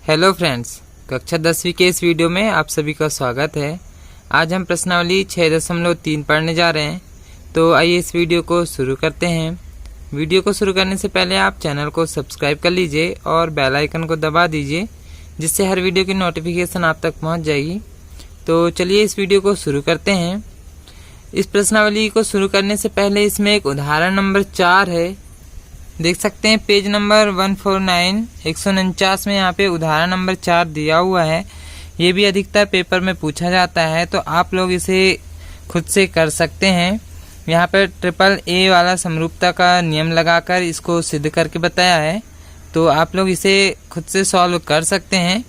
Hello friends, कक्षा 10वीं के इस वीडियो में आप सभी का स्वागत है। आज हम प्रश्नावली 6.3 पढ़ने जा रहे हैं। तो आइए इस वीडियो को शुरू करते हैं। वीडियो को शुरू करने से पहले आप चैनल को सब्सक्राइब कर लीजिए और बेल आइकन को दबा दीजिए, जिससे हर वीडियो की नोटिफिकेशन आप तक पहुंच जाएगी। तो चलिए इस वीडियो को शुरू करते हैं। इस प्रश्नावली को शुरू करने से पहले इसमें एक उदाहरण नंबर 4 है, देख सकते हैं पेज नंबर 149 149 में यहाँ पे उदाहरण नंबर 4 दिया हुआ है। ये भी अधिकतर पेपर में पूछा जाता है, तो आप लोग इसे खुद से कर सकते हैं। यहाँ पर ट्रिपल ए वाला समरूपता का नियम लगाकर इसको सिद्ध करके बताया है, तो आप लोग इसे खुद से सॉल्व कर सकते हैं।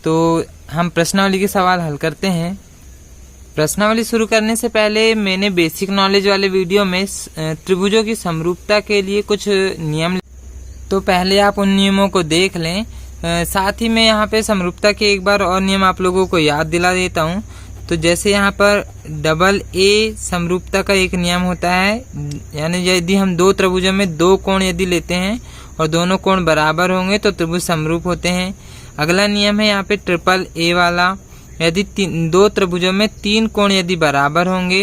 तो हम प्रश्नावली के सवाल हल करते हैं। प्रश्नावली शुरू करने से पहले मैंने बेसिक नॉलेज वाले वीडियो में त्रिभुजों की समरूपता के लिए कुछ नियम, तो पहले आप उन नियमों को देख लें। साथ ही मैं यहाँ पे समरूपता के एक बार और नियम आप लोगों को याद दिला देता हूँ। तो जैसे यहाँ पर डबल ए समरूपता का एक नियम होता है, यानी यदि हम दो त्रिभुजों में दो कोण यदि लेते हैं और दोनों कोण बराबर होंगे तो त्रिभुज समरूप होते हैं। अगला नियम है यहाँ पे ट्रिपल ए वाला, यदि दो त्रिभुजों में तीन कोण यदि बराबर होंगे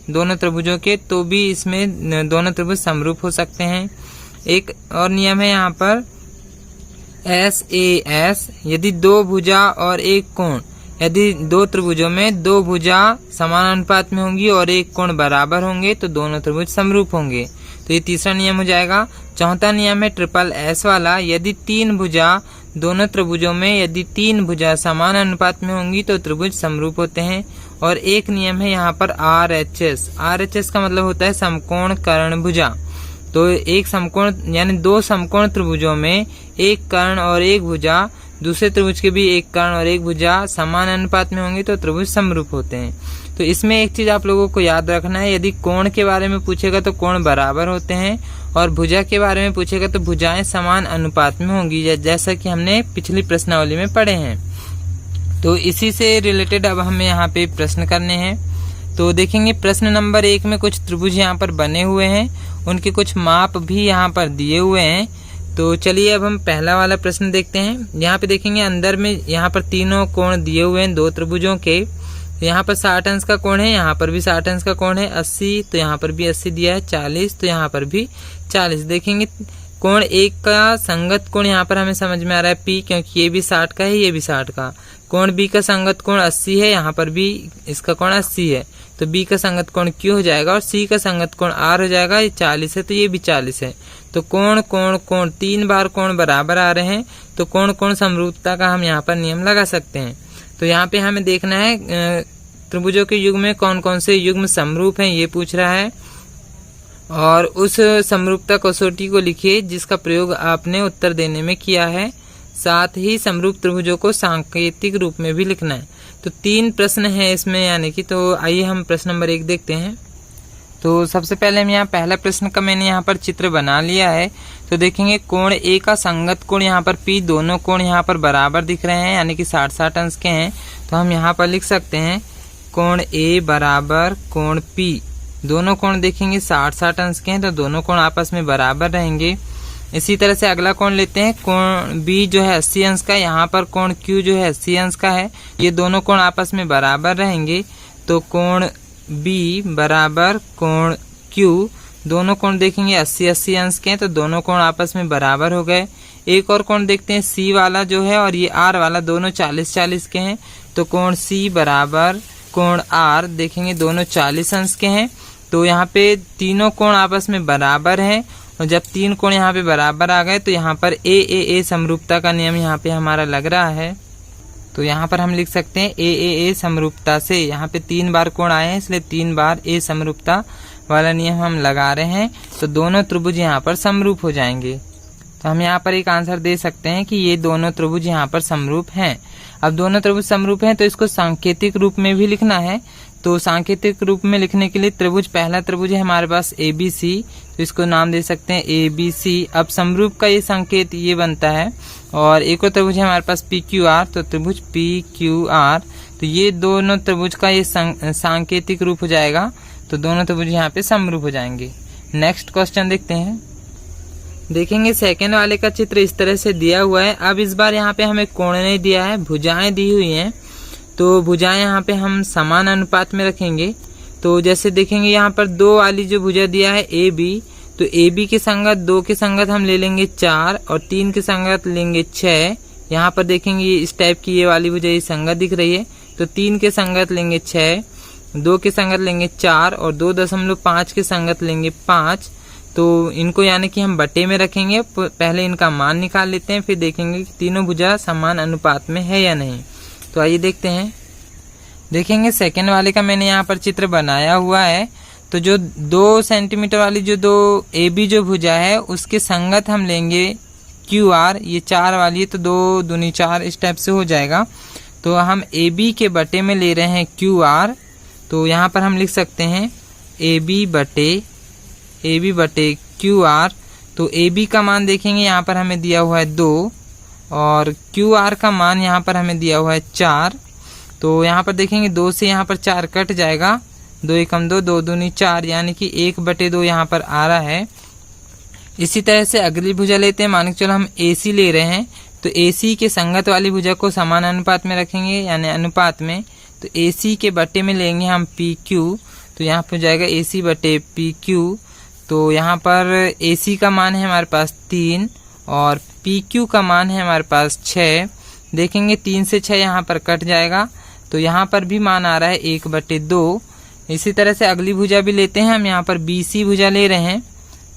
दोनों त्रिभुजों के, तो भी इसमें दोनों त्रिभुज समरूप हो सकते हैं। एक और नियम है यहाँ पर SAS, यदि दो भुजा और एक कोण, यदि दो त्रिभुजों में दो भुजा समान अनुपात में होंगी और एक कोण बराबर होंगे तो दोनों त्रिभुज समरूप होंगे। तो ये तीसरा नियम हो जाएगा। चौथा नियम है ट्रिपल S वाला, यदि तीन भुजा दोनों त्रिभुजों में यदि तीन भुजा समान अनुपात में होंगी तो त्रिभुज समरूप होते हैं। और एक नियम है यहाँ पर RHS का मतलब होता है समकोण कर्ण भुजा। तो एक समकोण यानी दो समकोण त्रिभुजों में एक कर्ण और एक भुजा, दूसरे त्रिभुज के भी एक कर्ण और एक भुजा समान अनुपात में होंगे तो त्रिभुज समरूप होते हैं। तो इसमें एक चीज आप लोगों को याद रखना है, यदि कोण के बारे में पूछेगा तो कोण बराबर होते हैं और भुजा के बारे में पूछेगा तो भुजाएं समान अनुपात में होंगी, जैसा कि हमने पिछली प्रश्नावली में पढ़े हैं। तो इसी से रिलेटेड अब हमें यहाँ पे प्रश्न करने हैं। तो देखेंगे प्रश्न नंबर 1 में कुछ त्रिभुज यहाँ पर बने हुए हैं, उनके कुछ माप भी यहाँ पर दिए हुए हैं। तो चलिए अब हम पहला वाला प्रश्न देखते हैं। यहाँ पे देखेंगे अंदर में यहाँ पर तीनों कोण दिए हुए हैं दो त्रिभुजों के। यहाँ पर 60 अंश का कोण है, यहाँ पर भी 60 अंश का कोण है, 80 तो यहाँ पर भी 80 दिया है, 40 तो यहाँ पर भी 40। देखेंगे कोण एक का संगत कोण यहाँ पर हमें समझ में आ रहा है P, क्योंकि ये भी 60 का है ये भी 60 का। कोण B का संगत कोण 80 है, यहाँ पर भी इसका कोण 80 है, तो B का संगत कोण Q हो जाएगा और C का संगत कोण R हो जाएगा। ये 40 है तो ये भी 40 है। तो कोण कोण कोण तीन बार कोण बराबर आ रहे हैं, तो कोण कोण समरूपता का हम यहाँ पर नियम लगा सकते हैं। तो यहाँ पे हमें देखना है त्रिभुजों के युग्म में कौन कौन से युग्म समरूप हैं ये पूछ रहा है, और उस समरूपता कसौटी को लिखिए जिसका प्रयोग आपने उत्तर देने में किया है। साथ ही समरूप त्रिभुजों को सांकेतिक रूप में भी लिखना है। तो 3 प्रश्न है इसमें यानी कि, तो आइए हम प्रश्न नंबर 1 देखते हैं। तो सबसे पहले हम यहाँ पहला प्रश्न का मैंने यहाँ पर चित्र बना लिया है। तो देखेंगे कोण ए का संगत कोण यहाँ पर P, दोनों कोण यहाँ पर बराबर दिख रहे हैं यानी कि 60-60 अंश के हैं। तो हम यहाँ पर लिख सकते हैं कोण A बराबर कोण P। दोनों कोण देखेंगे 60-60 अंश के हैं तो दोनों कोण आपस में बराबर रहेंगे। इसी तरह से अगला कोण लेते हैं, कोण B जो है 80 अंश का, यहाँ पर कोण Q जो है 80 अंश का है, ये दोनों कोण आपस में बराबर रहेंगे। तो कोण B बराबर कोण Q, दोनों कोण देखेंगे 80-80 अंश के हैं तो दोनों कोण आपस में बराबर हो गए। एक और कोण देखते हैं C वाला जो है और ये R वाला, दोनों 40-40 के हैं, तो कोण C बराबर कोण R देखेंगे दोनों 40 अंश के हैं। तो यहाँ पे तीनों कोण आपस में बराबर हैं और जब तीन कोण यहाँ पे बराबर आ गए तो यहाँ पर AAA समरूपता का नियम यहाँ पे हमारा लग रहा है। तो यहाँ पर हम लिख सकते हैं AAA समरूपता से, यहाँ पे 3 बार कोण आए हैं इसलिए 3 बार A समरूपता वाला नियम हम लगा रहे हैं, तो दोनों त्रिभुज यहाँ पर समरूप हो जाएंगे। तो हम यहाँ पर एक आंसर दे सकते हैं कि ये दोनों त्रिभुज यहाँ पर समरूप हैं। अब दोनों त्रिभुज समरूप हैं तो इसको सांकेतिक रूप में भी लिखना है। तो सांकेतिक रूप में लिखने के लिए त्रिभुज, पहला त्रिभुज है हमारे पास ABC, तो इसको नाम दे सकते हैं ABC। अब समरूप का ये संकेत ये बनता है, और एक और त्रिभुज है हमारे पास PQR, तो त्रिभुज PQR, तो ये दोनों त्रिभुज का ये सांकेतिक रूप हो जाएगा। तो दोनों त्रिभुज यहाँ पे समरूप हो जाएंगे। नेक्स्ट क्वेश्चन देखते हैं। देखेंगे सेकंड वाले का चित्र इस तरह से दिया हुआ है। अब इस बार यहाँ पे हमें कोण नहीं दिया है, भुजाएं दी हुई हैं। तो भुजाएं यहाँ पे हम समान अनुपात में रखेंगे। तो जैसे देखेंगे यहाँ पर 2 वाली जो भुजा दिया है ए बी, तो ए बी के संगत 2 के संगत हम ले लेंगे 4 और 3 के संगत लेंगे 6। यहाँ पर देखेंगे इस टाइप की ये वाली भुजा ये संगत दिख रही है, तो 3 के संगत लेंगे 6, 2 के संगत लेंगे 4 और 2.5 के संगत लेंगे 5। तो इनको यानी कि हम बटे में रखेंगे। पहले इनका मान निकाल लेते हैं, फिर देखेंगे कि तीनों भुजा समान अनुपात में है या नहीं। तो आइए देखते हैं। देखेंगे सेकंड वाले का मैंने यहाँ पर चित्र बनाया हुआ है। तो जो 2 सेंटीमीटर वाली जो 2 ए बी जो भुजा है उसके संगत हम लेंगे क्यू आर, ये 4 वाली है तो 2 दूनी 4 इस टाइप से हो जाएगा। तो हम ए बी के बटे में ले रहे हैं क्यू आर। तो यहाँ पर हम लिख सकते हैं ए बी बटे क्यू आर। तो ए बी का मान देखेंगे यहाँ पर हमें दिया हुआ है 2 और क्यू आर का मान यहाँ पर हमें दिया हुआ है 4। तो यहाँ पर देखेंगे 2 से यहाँ पर 4 कट जाएगा, 2 एकम 2, 2 दूनी 4 यानी कि 1/2 यहाँ पर आ रहा है। इसी तरह से अगली भुजा लेते हैं। मान के चलो हम ए सी ले रहे हैं, तो ए सी के संगत वाली भुजा को समान अनुपात में रखेंगे यानी अनुपात में। तो ए सी के बटे में लेंगे हम पी क्यू। तो यहाँ पर हो जाएगा ए सी बटे पी क्यू। तो यहाँ पर ए सी का मान है हमारे पास 3 और पी क्यू का मान है हमारे पास 6। देखेंगे 3 से 6 यहाँ पर कट जाएगा, तो यहाँ पर भी मान आ रहा है 1/2। इसी तरह से अगली भुजा भी लेते हैं हम। यहाँ पर बी सी भुजा ले रहे हैं,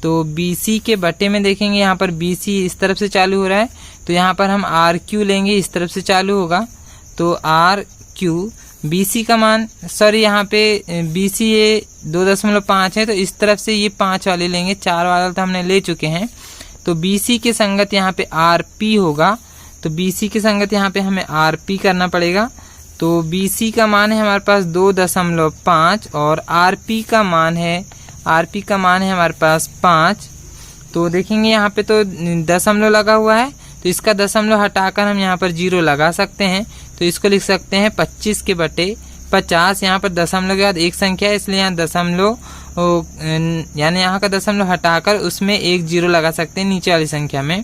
तो बी सी के बटे में देखेंगे यहाँ पर बी सी इस तरफ से चालू हो रहा है, तो यहाँ पर हम आर क्यू लेंगे, इस तरफ से चालू होगा। तो आर क्यू बी सी का मान, सॉरी यहाँ पे बी सी ये 2.5 है, तो इस तरफ से ये 5 वाले लेंगे, 4 वाला तो हमने ले चुके हैं। तो बी सी के संगत यहाँ पे आर पी होगा, तो बी सी के संगत यहाँ पे हमें आर पी करना पड़ेगा। तो बी सी का मान है हमारे पास 2.5 और आर पी का मान है हमारे पास 5। तो देखेंगे यहाँ पे तो दशमलव लगा हुआ है, तो इसका दशमलव हटाकर हम यहाँ पर 0 लगा सकते हैं। तो इसको लिख सकते हैं 25 के बटे 50। यहाँ पर दशमलव के बाद एक संख्या है, इसलिए यहाँ दशमलव यानी यहाँ का दशमलव हटाकर उसमें 1 0 लगा सकते हैं नीचे वाली संख्या में।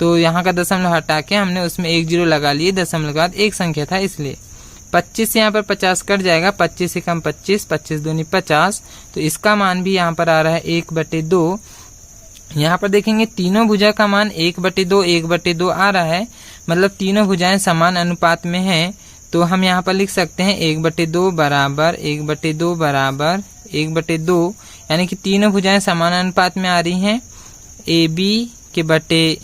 तो यहाँ का दशमलव हटा के हमने उसमें 1 0 लगा लिए, दशमलव के बाद एक संख्या था इसलिए। 25 यहाँ पर 50 कट जाएगा, 25 से कम 25, 25 दूनी 50। तो इसका मान भी यहाँ पर आ रहा है 1/2। यहाँ पर देखेंगे तीनों भुजा का मान 1/2 आ रहा है, मतलब तीनों भुजाएं समान अनुपात में हैं। तो हम यहाँ पर लिख सकते हैं 1/2 बराबर 1/2 यानी कि तीनों भुजाएं समान अनुपात में आ रही हैं। ए बी के बटे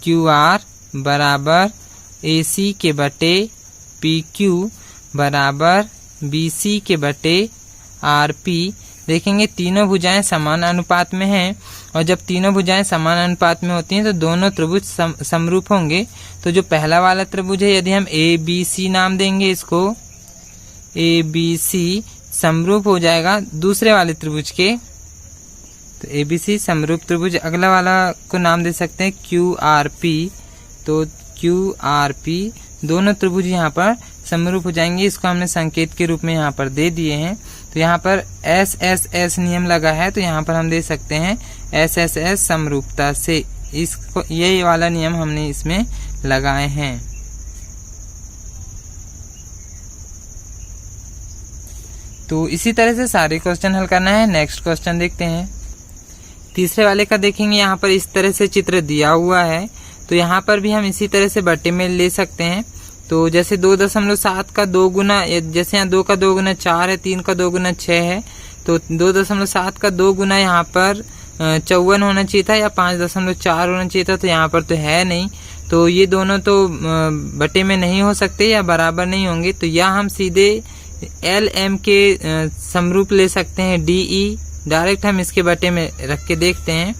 क्यू आर बराबर ए सी के बटे पी क्यू बराबर बी सी के बटे आर पी। देखेंगे तीनों भुजाएं समान अनुपात में हैं, और जब तीनों भुजाएं समान अनुपात में होती हैं तो दोनों त्रिभुज समरूप होंगे। तो जो पहला वाला त्रिभुज है, यदि हम ए बी सी नाम देंगे इसको, ए बी सी समरूप हो जाएगा दूसरे वाले त्रिभुज के। तो ए बी सी समरूप त्रिभुज। अगला वाला को नाम दे सकते हैं क्यू आर पी। तो क्यू आर पी दोनों त्रिभुज यहाँ पर समरूप हो जाएंगे। इसको हमने संकेत के रूप में यहाँ पर दे दिए हैं। तो यहाँ पर एस एस एस नियम लगा है, तो यहाँ पर हम दे सकते हैं एस एस एस समरूपता से। इसको ये वाला नियम हमने इसमें लगाए हैं। तो इसी तरह से सारे क्वेश्चन हल करना है। नेक्स्ट क्वेश्चन देखते हैं। तीसरे वाले का देखेंगे, यहाँ पर इस तरह से चित्र दिया हुआ है, तो यहाँ पर भी हम इसी तरह से बटे में ले सकते हैं। तो जैसे 2.7 का 2 गुना, जैसे यहाँ 2 का 2 गुना 4 है, 3 का 2 गुना 6 है, तो 2.7 का 2 गुना यहाँ पर 54 होना चाहिए था या 5.4 होना चाहिए था, तो यहाँ पर तो है नहीं। तो ये दोनों तो बटे में नहीं हो सकते या बराबर नहीं होंगे। तो या हम सीधे एल एम के समरूप ले सकते हैं, डी ई डायरेक्ट हम इसके बटे में रख के देखते हैं।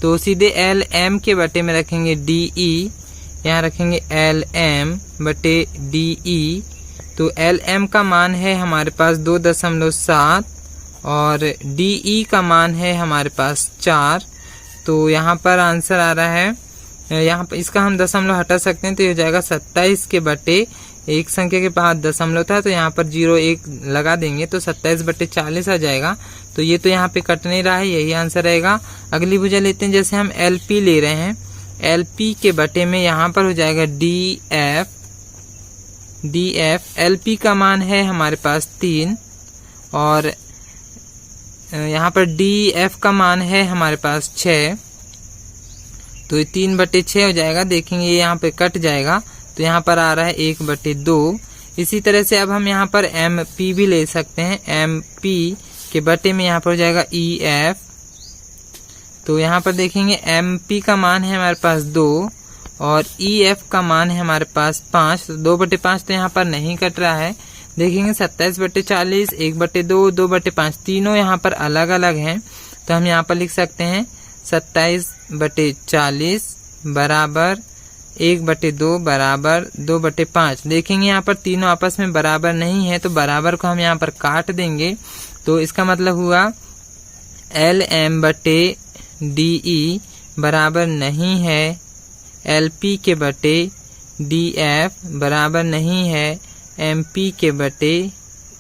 तो सीधे एल एम के बटे में रखेंगे डी ई, यहाँ रखेंगे एल एम बटे डी ई। तो एल एम का मान है हमारे पास 2.7 और डी ई का मान है हमारे पास 4। तो यहाँ पर आंसर आ रहा है यहाँ पर इसका हम दशमलव हटा सकते हैं, तो ये हो जाएगा 27 के बटे एक संख्या के बाद दशमलव था, तो यहाँ पर 01 लगा देंगे तो 27/40 आ जाएगा। तो ये तो यहाँ पे कट नहीं रहा है, यही आंसर रहेगा। अगली भुजा लेते हैं, जैसे हम LP ले रहे हैं, LP के बटे में यहाँ पर हो जाएगा DF। LP का मान है हमारे पास 3 और यहाँ पर DF का मान है हमारे पास 6, तो ये 3/6 हो जाएगा। देखेंगे ये यहाँ पे कट जाएगा, तो यहाँ पर आ रहा है 1/2। इसी तरह से अब हम यहाँ पर MP भी ले सकते हैं। MP के बटे में यहाँ पर हो जाएगा EF। तो यहाँ पर देखेंगे MP का मान है हमारे पास 2 और EF का मान है हमारे पास 5। तो 2/5 तो यहाँ पर नहीं कट रहा है। देखेंगे 27/40, 1/2, 2/5 तीनों यहाँ पर अलग अलग हैं, तो हम यहाँ पर लिख सकते हैं 27/40 बराबर 1/2 बराबर 2/5। देखेंगे यहाँ पर तीनों आपस में बराबर नहीं है, तो बराबर को हम यहाँ पर काट देंगे। तो इसका मतलब हुआ LM/DE बराबर नहीं है LP के बटे DF, बराबर नहीं है MP के बटे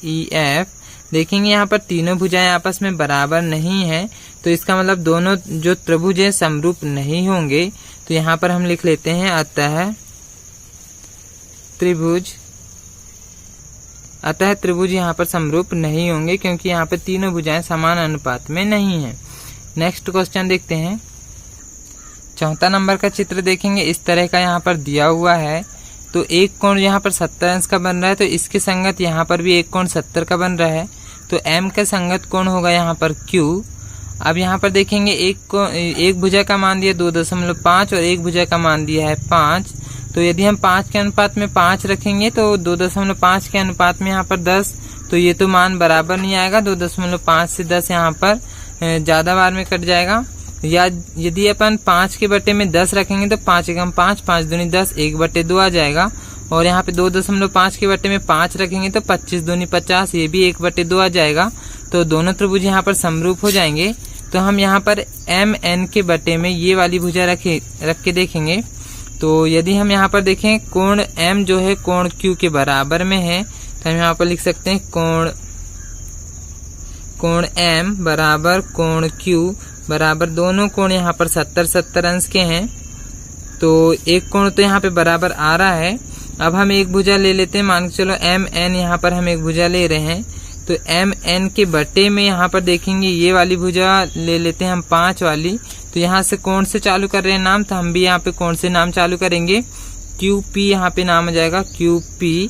EF। देखेंगे यहाँ पर तीनों भुजाएं आपस में बराबर नहीं है, तो इसका मतलब दोनों जो त्रिभुज है समरूप नहीं होंगे। तो यहाँ पर हम लिख लेते हैं अतः त्रिभुज यहाँ पर समरूप नहीं होंगे, क्योंकि यहाँ पर तीनों भुजाएं समान अनुपात में नहीं है। नेक्स्ट क्वेश्चन देखते हैं। चौथा नंबर का चित्र देखेंगे, इस तरह का यहाँ पर दिया हुआ है। तो एक कोण यहाँ पर 70 अंश का बन रहा है, तो इसके संगत यहाँ पर भी एक कोण 70 का बन रहा है। तो M का संगत कोण होगा यहाँ पर Q। अब यहाँ पर देखेंगे एक भुजा का मान दिया 2.5 और एक भुजा का मान दिया है 5। तो यदि हम 5 के अनुपात में 5 रखेंगे तो 2.5 के अनुपात में यहाँ पर 10, तो ये तो मान बराबर नहीं आएगा। 2.5 से 10 यहाँ पर ज्यादा बार में कट जाएगा। या यदि अपन 5 के बटे में 10 रखेंगे तो 5 एकम 5, 5 दूनी 10, 1/2 आ जाएगा। और यहाँ पे 2.5 के बटे में 5 रखेंगे तो 25 दूनी 50, ये भी 1/2 आ जाएगा। तो दोनों त्रिभुज यहाँ पर समरूप हो जाएंगे। तो हम यहाँ पर MN के बटे में ये वाली भुजा रख के देखेंगे। तो यदि हम यहाँ पर देखें कोण M जो है कोण Q के बराबर में है, तो हम यहाँ पर लिख सकते हैं कोण M बराबर कोण Q बराबर, दोनों कोण यहाँ पर 70 अंश के हैं। तो एक कोण तो यहाँ पे बराबर आ रहा है। अब हम एक भुजा ले लेते हैं, मान के चलो MN यहाँ पर हम एक भुजा ले रहे हैं। तो MN के बटे में यहाँ पर देखेंगे ये वाली भुजा ले लेते हैं हम 5 वाली। तो यहाँ से कोण से चालू कर रहे हैं नाम, तो हम भी यहाँ पे कोण से नाम चालू करेंगे। QP यहाँ पे नाम आ जाएगा QP।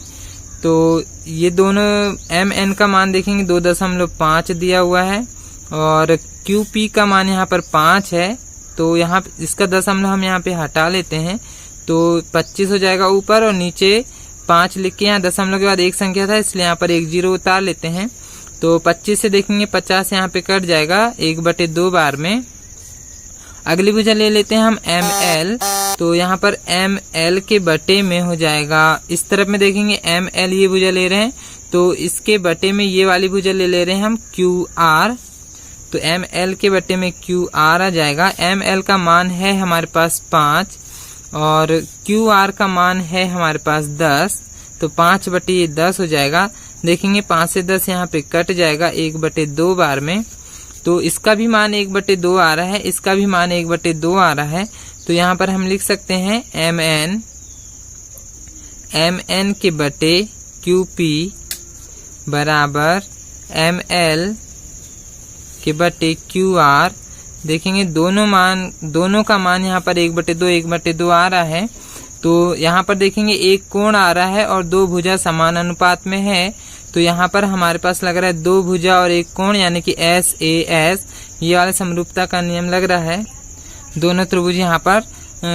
तो ये दोनों MN का मान देखेंगे 2.5 दिया हुआ है और QP का मान यहाँ पर 5 है। तो यहाँ इसका दशमलव हम यहाँ पे हटा लेते हैं, तो 25 हो जाएगा ऊपर, और नीचे 5 लिख के यहाँ दशमलव के बाद एक संख्या था इसलिए यहाँ पर 1 0 उतार लेते हैं। तो 25 से देखेंगे 50 यहाँ पे कट जाएगा 1/2 बार में। अगली भुजा ले लेते हैं हम ML। तो यहाँ पर ML के बटे में हो जाएगा, इस तरफ में देखेंगे ML ये भुजा ले रहे हैं, तो इसके बटे में ये वाली भुजा ले रहे हैं हम QR। तो ML के बटे में QR आ जाएगा। ML का मान है हमारे पास 5 और QR का मान है हमारे पास 10। तो 5/10 हो जाएगा। देखेंगे 5 से 10 यहाँ पे कट जाएगा 1/2 बार में। तो इसका भी मान 1/2 आ रहा है, इसका भी मान 1/2 आ रहा है। तो यहाँ पर हम लिख सकते हैं MN के बटे QP बराबर ML के बटे QR। देखेंगे दोनों का मान यहाँ पर 1/2 आ रहा है। तो यहाँ पर देखेंगे एक कोण आ रहा है और दो भुजा समान अनुपात में है। तो यहाँ पर हमारे पास लग रहा है दो भुजा और एक कोण, यानी कि SAS, ये वाला समरूपता का नियम लग रहा है। दोनों त्रिभुज यहाँ पर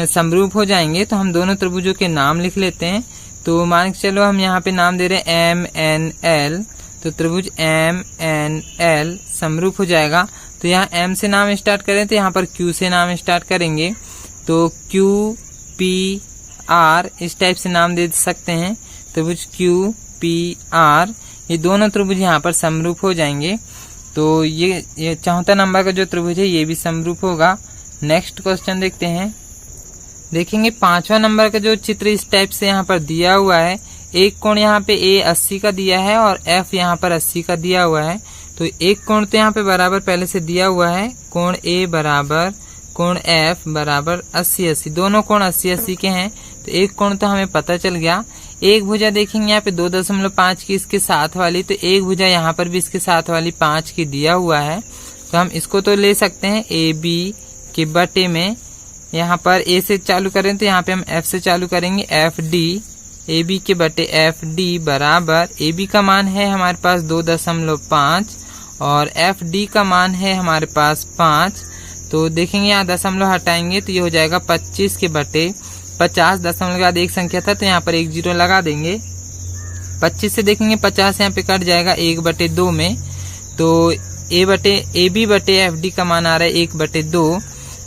समरूप हो जाएंगे। तो हम दोनों त्रिभुजों के नाम लिख लेते हैं। तो मान के चलो हम यहाँ पे नाम दे रहे हैं MNL। तो त्रिभुज MNL समरूप हो जाएगा। तो यहाँ M से नाम स्टार्ट करें तो यहाँ पर Q से नाम स्टार्ट करेंगे। तो QPR इस टाइप से नाम दे सकते हैं। त्रिभुज QPR, ये दोनों त्रिभुज यहाँ पर समरूप हो जाएंगे। तो ये चौथा नंबर का जो त्रिभुज है ये भी समरूप होगा। नेक्स्ट क्वेश्चन देखते हैं। देखेंगे 5वां नंबर का जो चित्र इस टाइप से यहाँ पर दिया हुआ है। एक कोण यहाँ पे ए 80 का दिया है और एफ यहाँ पर 80 का दिया हुआ है। तो एक कोण तो यहाँ पे बराबर पहले से दिया हुआ है, कोण ए बराबर कोण एफ बराबर 80-80, दोनों कोण 80-80 के हैं। तो एक कोण तो हमें पता चल गया। एक भुजा देखेंगे यहाँ पे 2.5 की इसके साथ वाली, तो एक भुजा यहाँ पर भी इसके साथ वाली 5 की दिया हुआ है। तो हम इसको तो ले सकते हैं ए बी के बटे में, यहाँ पर ए से चालू करें तो यहाँ पे हम एफ से चालू करेंगे, एफ डी, ए बी के बटे एफ डी बराबर, ए बी का मान है हमारे पास 2.5 और एफ डी का मान है हमारे पास 5। तो देखेंगे यहाँ दशमलव हटाएंगे तो ये हो जाएगा 25 के बटे 50, दशमलव के बाद एक संख्या था तो यहाँ पर एक 0 लगा देंगे। 25 से देखेंगे 50 यहाँ पे कट जाएगा 1/2 में, तो ए बी बटे एफ डी का मान आ रहा है 1/2।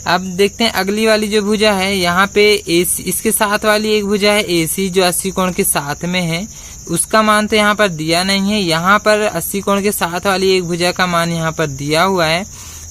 अब देखते हैं अगली वाली जो भुजा है, यहाँ पे इसके साथ वाली एक भुजा है ए सी जो 80 कोण के साथ में है, उसका मान तो यहाँ पर दिया नहीं है। यहाँ पर 80 कोण के साथ वाली एक भुजा का मान यहाँ पर दिया हुआ है।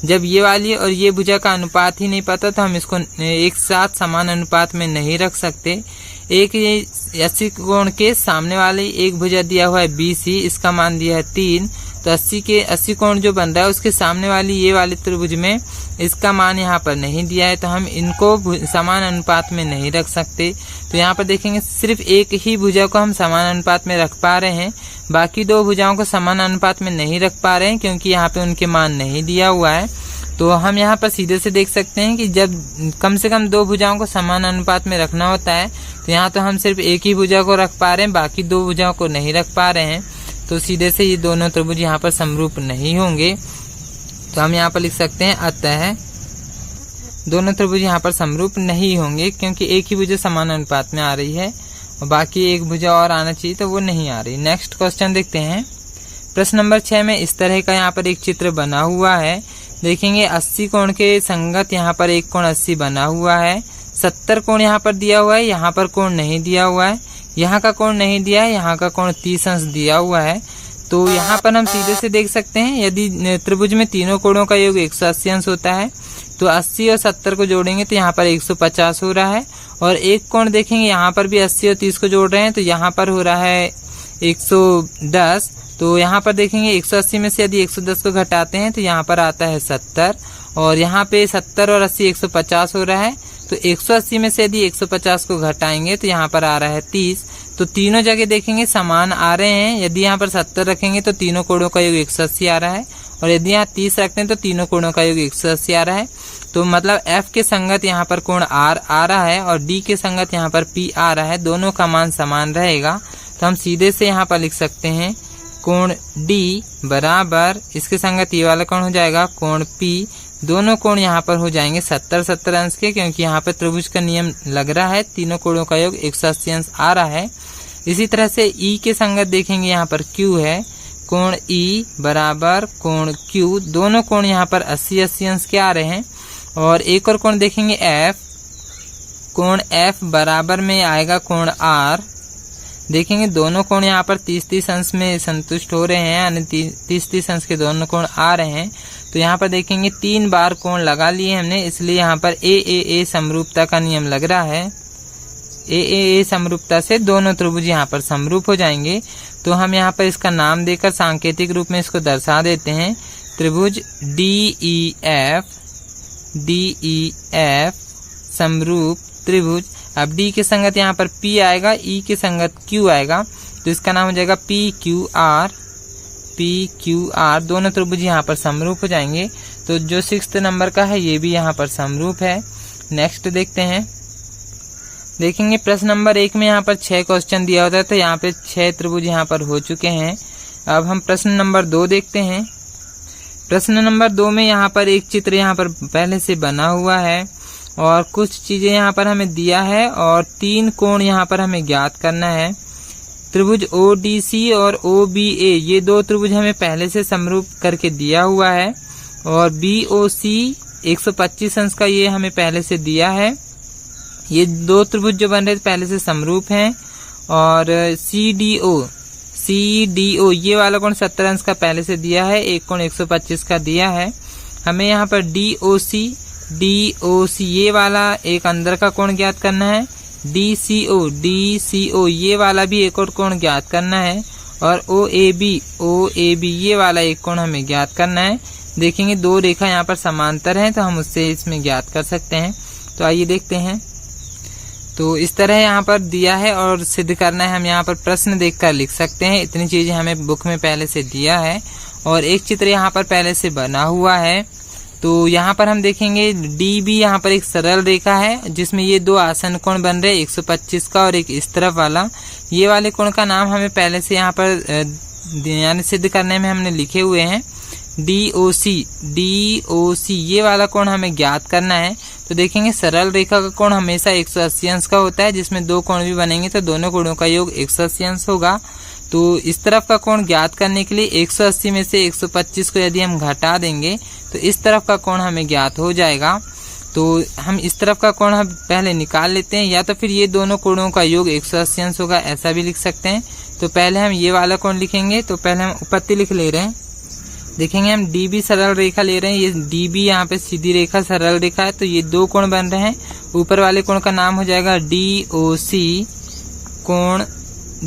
जब ये वाली और ये भुजा का अनुपात ही नहीं पता तो हम इसको एक साथ समान अनुपात में नहीं रख सकते। एक ये 80 कोण के सामने वाली एक भुजा दिया हुआ है बी सी, इसका मान दिया है 3, तो 80 कोण जो बन रहा है उसके सामने वाली ये वाली त्रिभुज में इसका मान यहाँ पर नहीं दिया है, तो हम इनको समान अनुपात में नहीं रख सकते। तो यहाँ पर देखेंगे सिर्फ एक ही भुजा को हम समान अनुपात में रख पा रहे हैं, बाकी दो भुजाओं को समान अनुपात में नहीं रख पा रहे हैं क्योंकि यहाँ पे उनके मान नहीं दिया हुआ है। तो हम यहाँ पर सीधे से देख सकते हैं कि जब कम से कम दो भुजाओं को समान अनुपात में रखना होता है तो यहाँ तो हम सिर्फ एक ही भुजा को रख पा रहे हैं, बाकी दो भुजाओं को नहीं रख पा रहे हैं। तो सीधे से ये दोनों त्रिभुज यहाँ पर समरूप नहीं होंगे। तो हम यहाँ पर लिख सकते हैं अतः दोनों त्रिभुज यहाँ पर समरूप नहीं होंगे क्योंकि एक ही भुजा समान अनुपात में आ रही है और बाकी एक भुजा और आना चाहिए तो वो नहीं आ रही। नेक्स्ट क्वेश्चन देखते हैं। प्रश्न नंबर 6 में इस तरह का यहाँ पर एक चित्र बना हुआ है। देखेंगे 80 कोण के संगत यहाँ पर एक कोण 80 बना हुआ है, 70 कोण यहाँ पर दिया हुआ है, यहाँ पर कोण नहीं दिया हुआ है, यहाँ का कोण नहीं दिया है, यहाँ का कोण 30 अंश दिया हुआ है। तो यहाँ पर हम सीधे से देख सकते हैं यदि त्रिभुज में तीनों कोणों का योग 180 अंश होता है तो 80 और 70 को जोड़ेंगे तो यहाँ पर 150 हो रहा है, और एक कोण देखेंगे यहाँ पर भी 80 और 30 को जोड़ रहे हैं तो यहाँ पर हो रहा है 110। तो यहाँ पर देखेंगे 180 में से यदि 110 को घटाते हैं तो यहाँ पर आता है 70, और यहाँ पे 70 और 80 150 हो रहा है। तो 180 में से यदि 150 को घटाएंगे तो यहाँ पर आ रहा है 30। तो तीनों जगह देखेंगे समान आ रहे हैं। यदि यहाँ पर 70 रखेंगे तो तीनों कोणों का योग 180 आ रहा है, और यदि यहाँ 30 रखते हैं तो तीनों कोणों का योग 180 आ रहा है। तो मतलब F के संगत यहाँ पर कोण R आ रहा है और D के संगत यहाँ पर P आ रहा है, दोनों का मान समान रहेगा। तो हम सीधे से यहाँ पर लिख सकते हैं कोण D बराबर इसके संगत ये वाला कोण हो जाएगा कोण P, दोनों कोण यहाँ पर हो जाएंगे 70-70 अंश के क्योंकि यहाँ पर त्रिभुज का नियम लग रहा है, तीनों कोणों का योग 180 अंश आ रहा है। इसी तरह से E के संगत देखेंगे यहाँ पर Q है, कोण E बराबर कोण Q, दोनों कोण यहाँ पर 80-80 अंश के आ रहे हैं। और एक और कोण देखेंगे F, कोण F बराबर में आएगा कोण R, देखेंगे दोनों कोण यहाँ पर 30-30 अंश में संतुष्ट हो रहे हैं, यानी 30-30 अंश के दोनों कोण आ रहे हैं। तो यहाँ पर देखेंगे 3 बार कोण लगा लिए हमने, इसलिए यहाँ पर ए समरूपता का नियम लग रहा है। ए समरूपता से दोनों त्रिभुज यहाँ पर समरूप हो जाएंगे। तो हम यहाँ पर इसका नाम देकर सांकेतिक रूप में इसको दर्शा देते हैं, त्रिभुज DEF समरूप त्रिभुज। अब D के संगत यहाँ पर P आएगा, E के संगत Q आएगा, तो इसका नाम हो जाएगा PQR, दोनों त्रिभुज यहाँ पर समरूप हो जाएंगे। तो जो 6th नंबर का है ये भी यहाँ पर समरूप है। नेक्स्ट देखते हैं। देखेंगे प्रश्न नंबर 1 में यहाँ पर 6 क्वेश्चन दिया होता है, तो यहाँ पे 6 त्रिभुज यहाँ पर हो चुके हैं। अब हम प्रश्न नंबर 2 देखते हैं। प्रश्न नंबर 2 में यहाँ पर एक चित्र यहाँ पर पहले से बना हुआ है और कुछ चीजें यहाँ पर हमें दिया है और 3 कोण यहाँ पर हमें ज्ञात करना है। त्रिभुज ODC और OBA ये दो त्रिभुज हमें पहले से समरूप करके दिया हुआ है, और BOC 125 अंश का ये हमें पहले से दिया है। ये दो त्रिभुज जो बन रहे पहले से समरूप हैं। और CDO ये वाला कोण 70 अंश का पहले से दिया है, एक कोण 125 का दिया है। हमें यहाँ पर DOC DOC ये वाला एक अंदर का कोण ज्ञात करना है, DCO ये वाला भी एक और कोण ज्ञात करना है, और OAB ये वाला एक कोण हमें ज्ञात करना है। देखेंगे दो रेखा यहाँ पर समांतर हैं तो हम उससे इसमें ज्ञात कर सकते हैं। तो आइए देखते हैं। तो इस तरह यहाँ पर दिया है और सिद्ध करना है। हम यहाँ पर प्रश्न देखकर लिख सकते हैं। इतनी चीजें हमें बुक में पहले से दिया है और एक चित्र यहाँ पर पहले से बना हुआ है। तो यहाँ पर हम देखेंगे DB यहाँ पर एक सरल रेखा है जिसमें ये दो आसन कोण बन रहे 125 का और एक इस तरफ वाला। ये वाले कोण का नाम हमें पहले से यहाँ पर यानी सिद्ध करने में हमने लिखे हुए हैं DOC ये वाला कोण हमें ज्ञात करना है। तो देखेंगे सरल रेखा का कोण हमेशा 180 अंश का होता है, जिसमें दो कोण भी बनेंगे तो दोनों कोणों का योग 180 अंश होगा। तो इस तरफ का कोण ज्ञात करने के लिए 180 में से 125 को यदि हम घटा देंगे तो इस तरफ का कोण हमें ज्ञात हो जाएगा। तो हम इस तरफ का कोण हम पहले निकाल लेते हैं, या तो फिर ये दोनों कोणों का योग 180 अंश होगा, ऐसा भी लिख सकते हैं। तो पहले हम ये वाला कोण लिखेंगे। तो पहले हम उपपत्ति लिख ले रहे हैं। देखेंगे हम DB सरल रेखा ले रहे हैं, ये DB यहाँ पे सीधी रेखा सरल रेखा है, तो ये दो कोण बन रहे हैं। ऊपर वाले कोण का नाम हो जाएगा DOC कोण